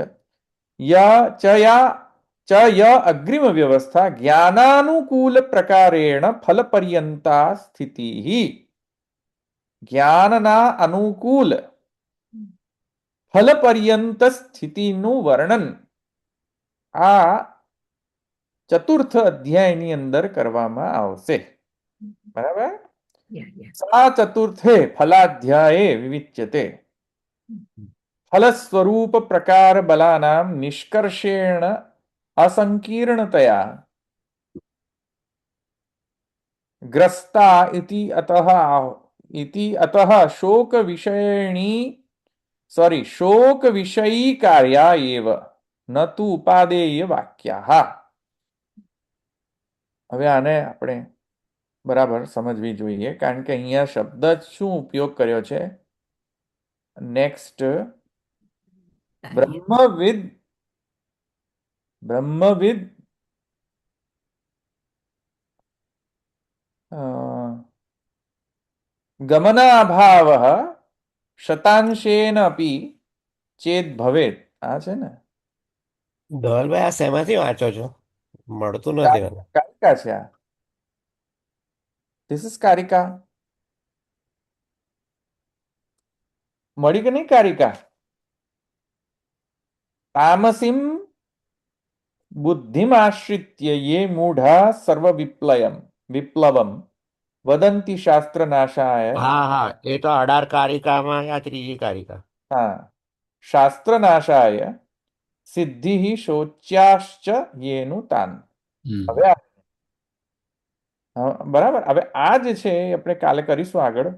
ય અગ્રિમ વ્યવસ્થા જ્ઞાનાનુકૂલ પ્રકારેણ ફલ પર્યંતા સ્થિતિ. જ્ઞાનના અનુકૂલ ફલ પર્યંત સ્થિતિનું વર્ણન આ ચતુર્થ અધ્યાયની અંદર કરવામાં આવશે. બરાબર? yeah. सा चतुर्थे फलाध्याये विविच्यते फलस्वरूप प्रकार बलानां निष्कर्षेण असंकीर्णतया ग्रस्ता इति अतः शोक विषयी कार्या एव न तु उपादेय वाक्याः। હવે આને આપણે બરાબર સમજવી જોઈએ કારણ કે અહીંયા શબ્દ શું ઉપયોગ કર્યો છે નેક્સ્ટ બ્રહ્મવિદ ગમનાભાવः શતાંશેન અપી ચેદ ભવેત આ છે ને ધવલભાઈ આ શેમાંથી વાંચો છો? મળતું નથી મને. કારિકા છે આ ધીસ ઇઝ કારિકા મળી કે નહીં કારિકા તામસીમ બુદ્ધિમાશ્રિત્ય યે મૂઢા સર્વ વિપ્લવમ વદંતિ શાસ્ત્ર નાશાય હા હા, એ તો 18 કારિકામાં આ ત્રીજી કારિકા. હા શાસ્ત્ર નાશાય સિદ્ધિ શોચ્યાશ્ચ યેનું તાન હવે બરાબર હવે આ જે છે એ આપણે કાલે કરીશું આગળ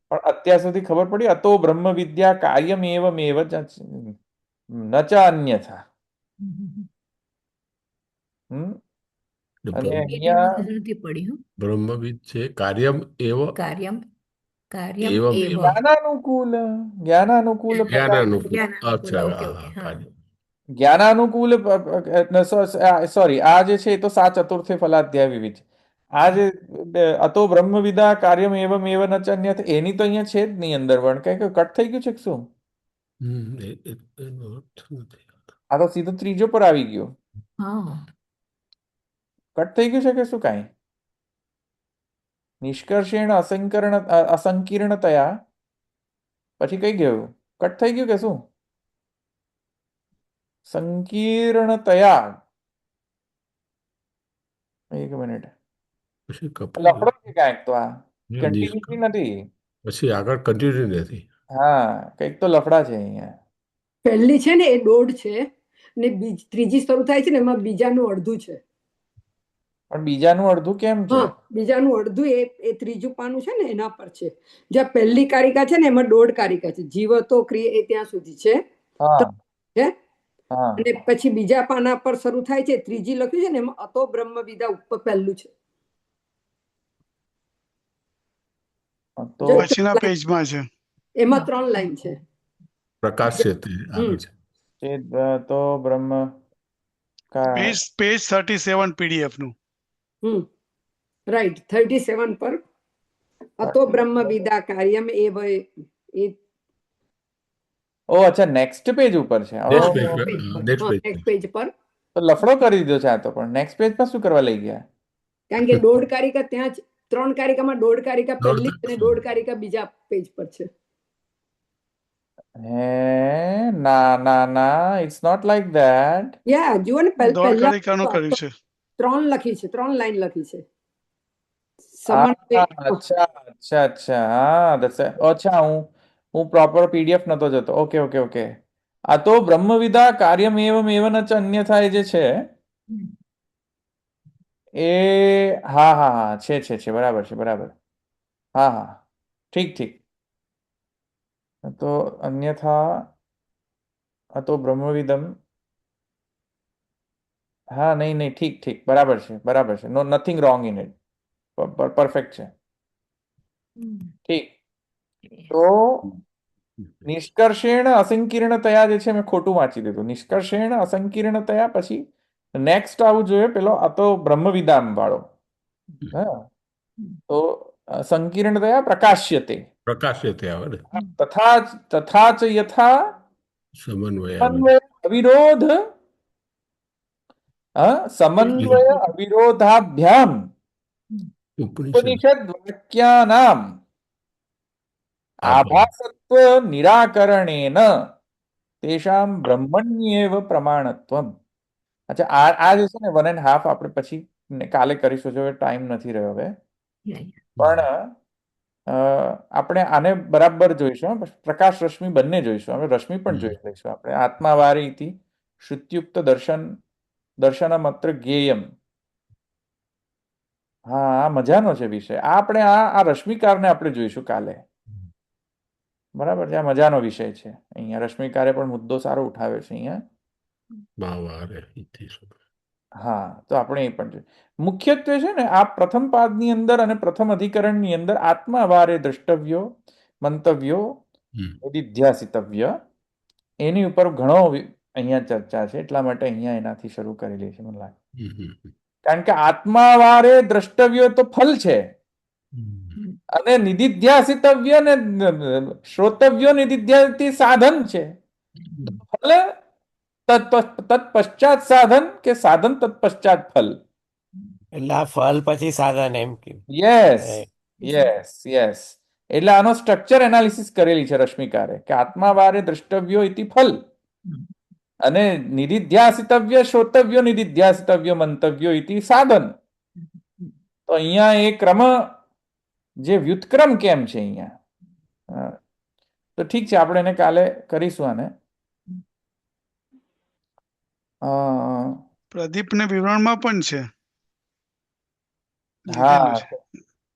પણ અત્યાર સુધી ખબર પડી અતો બ્રહ્મ વિદ્યા કાર્યમેવમેવ ન ચ અન્યથા અને અહીંયા નથી પડી હું બ્રહ્મવિદ છે કાર્યમ એવ કાર્યમ એવમ એવ એવ. જ્ઞાનાનુકૂલ જ્ઞાનાનુકૂળ. અચ્છા, ઓકે હા, ઓકે હા, હા જ્ઞાનાનુકૂલ સોરી આ જે છે એ તો સા ચતુર્થે ફલાધ્યાય વિવિધ છે આ જે અતો બ્રહ્મવિદા કાર્યમ એવમેવ ન ચ અન્યથા એની તો અહીંયા છે જ નહીં અંદર પણ કઈ કટ થઈ ગયું છે કે શું એનો અર્થ નથી. આ તો સીધો ત્રીજો પર આવી ગયો હા કટ થઈ ગયું છે કે શું કાંઈ નિષ્કર્ષેણ અસંકીર્ણતયા પછી કઈ ગયું કટ થઈ ગયું કે શું સંકીર્ણતયા એક મિનિટ પછી કપાઈ લફડો છે કાંઈક તો આ ગયું. કન્ટિન્યુટી નથી પછી આગળ કન્ટિન્યુ નથી. હા કંઈક તો લફડા છે અહીંયા પહેલી છે ને એ દોઢ છે ને ત્રીજી શરૂ થાય છે ને એમાં બીજાનું અડધું છે. પણ બીજાનું અડધું કેમ છે હા, બીજાનું અડધું એ ત્રીજું પાનું છે ને એના પર છે. જ્યાં પહેલી કારિકા છે ને એમાં દોઢ કારિકા છે. જીવતો ક્રિયા એ ત્યાં સુધી છે હા છે. હા અને પછી બીજા પાના પર શરૂ થાય છે ત્રીજી લખ્યું છે ને એમાં અતો બ્રહ્મ વિદા ઉપર પહેલું છે. તો જો પછીના પેજમાં છે. એમાં 3 લાઈન છે. પ્રકાશ છે તે આગળ છે. તો બ્રહ્મ કા પેજ 37 PDF નું. રાઈટ 37 પર અતો બ્રહ્મ વિદા કાર્યમ એવ એ ઓ અચ્છા નેક્સ્ટ પેજ ઉપર છે નેક્સ્ટ પેજ ઓહો. પર. નેક્સ્ટ પેજ નેક્સ્ટ પેજ પર તો લફડો કરી દીધો છે આ તો પણ નેક્સ્ટ પેજ પર શું કરવા લઈ ગયા કારણ કે દોઢ કારિકા ત્યાં જ 3 કારિકામાં દોઢ કારિકા પહેલી દોઢ. અને દોઢ કારિકા બીજા પેજ પર છે. હે ના ના ના ઇટ્સ નોટ લાઈક ધેટ યા જુઓ ને દોઢ પહેલા કારિકાનું કર્યું છે. 3 લખી છે 3 લાઈન લખી છે. સમન્વય અચ્છા અચ્છા અચ્છા હા અચ્છા હું પ્રોપર પીડીએફ નતો જતો ઓકે ઓકે ઓકે આ તો બ્રહ્મવિદા કાર્યમેવમેવ ન ચ અન્યથા એ જે છે એ હા હા હા છે બરાબર છે બરાબર હા હા ઠીક ઠીક તો અન્યથા તો બ્રહ્મવિદમ હા નહીં નહીં ઠીક ઠીક બરાબર છે no nothing wrong in it perfect છે ઠીક તો નિષ્કર્ષેણ અસંકીર્ણતયા જે છે મેં ખોટું વાંચી દીધું નિષ્કર્ષેણ અસંકીર્ણતયા પછી નેક્સ્ટ આવવું જોઈએ પેલો આ તો બ્રહ્મવિદામ વાળો હા તો સંકીર્ણતયા પ્રકાશ્યતે પ્રકાશ છે તે આવે ને. તથા ચ યથા સમન્વય આવે. સમન્વય અવિરોધ સમન્વય અવિરોધાભ્યામ ઉપનિષદ. ઉપનિષદ વાક્યાનામ આભાસત્વ નિરાકરણેન તેષામ બ્રહ્મણ્યેવ પ્રમાણત્વમ અચ્છા આ જે છે ને 1.5 આપણે પછી કાલે કરીશું જો ટાઈમ નથી રહ્યો હવે Yeah, yeah. પણ આપણે આને બરાબર જોઈશું હો. પ્રકાશ રશ્મિ બંને જોઈશું. હવે રશ્મિ પણ જોઈ લઈશું આપણે. આત્માવારીથી શ્રુત્યુક્ત દર્શનમત્ર જ્ઞેયમ. હા, આ મજાનો છે વિષય. આ આપણે આ રશ્મિકારને આપણે જોઈશું કાલે. બરાબર છે, આ મજાનો વિષય છે. અહીંયા રશ્મિકારે પણ મુદ્દો સારો ઉઠાવ્યો છે અહીંયા. ભાવારે ઇતિ સુખ. હા, તો આપણે એ પણ જોઈએ. મુખ્યત્વે છે ને આ પ્રથમ પાદની અંદર અને પ્રથમ અધિકરણની અંદર આત્માવારે દ્રષ્ટવ્યો, મંતવ્યો, નિધિધ્યાસિતવ્ય, એની ઉપર ઘણો અહીંયા ચર્ચા છે. એટલા માટે અહીંયા એનાથી શરૂ કરેલી છે મને લાગે. કારણ કે આત્માવારે દ્રષ્ટવ્યો તો ફલ છે, અને નિધિધ્યાસિતવ્ય ને શ્રોતવ્યો નિધિધ્યાસિત સાધન છે. ફલ તત્પશ્ચાત સાધન કે સાધન તત્પશ્ચાત ફલ. એટલે આ ફળ પછી સાધન એમ કે યસ, યસ, યસ. એટલે આનો સ્ટ્રક્ચર એનાલિસિસ કરેલી છે રશ્મિકારે કે આત્માવારે દ્રષ્ટવ્યો ઇતિ ફલ, અને નિધિધ્યાસિતવ્ય શ્રોતવ્યો નિધિધ્યાસિતવ્ય મંતવ્યો ઇતિ સાધન. તો અહીંયા એ ક્રમ, જે વ્યુત્ક્રમ કેમ છે અહીંયા, તો ઠીક છે, આપણે એને કાલે કરીશું આને. પ્રદીપને વિવરણમાં પણ છે. હા, લીધેલું છે.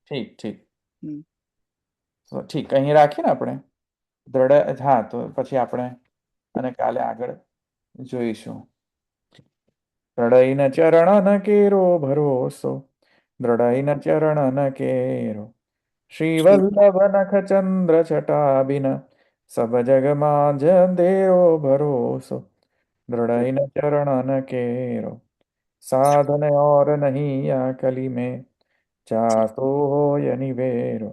ઠીક ઠીક. હમ. તો ઠીક, અહીં રાખીએ ને આપણે દ્રઢ. હા, તો પછી આપણે અને કાલે આગળ જોઈશું. દ્રઢઈન ચરણ કેરો ભરોસો, દ્રઢઈન ચરણ કેરો, શ્રી વલ્લભ નખ ચંદ્ર છટાબિન, સબ જગ માં અંધેરો ભરોસો, દ્રઢઈન ચરણ केरो, साधन और नहीं या कली में, चासो हो निवेरो,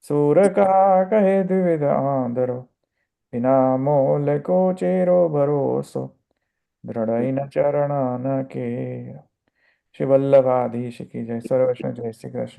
सूर का कहे द्विविध आंधरो, बिना मोल को चेरो भरोસો, દ્રઢઈન ચરણ કેરો. શ્રી વલ્લભાધીશ કી જય. સર્વ વૈષ્ણવ જય શ્રી કૃષ્ણ.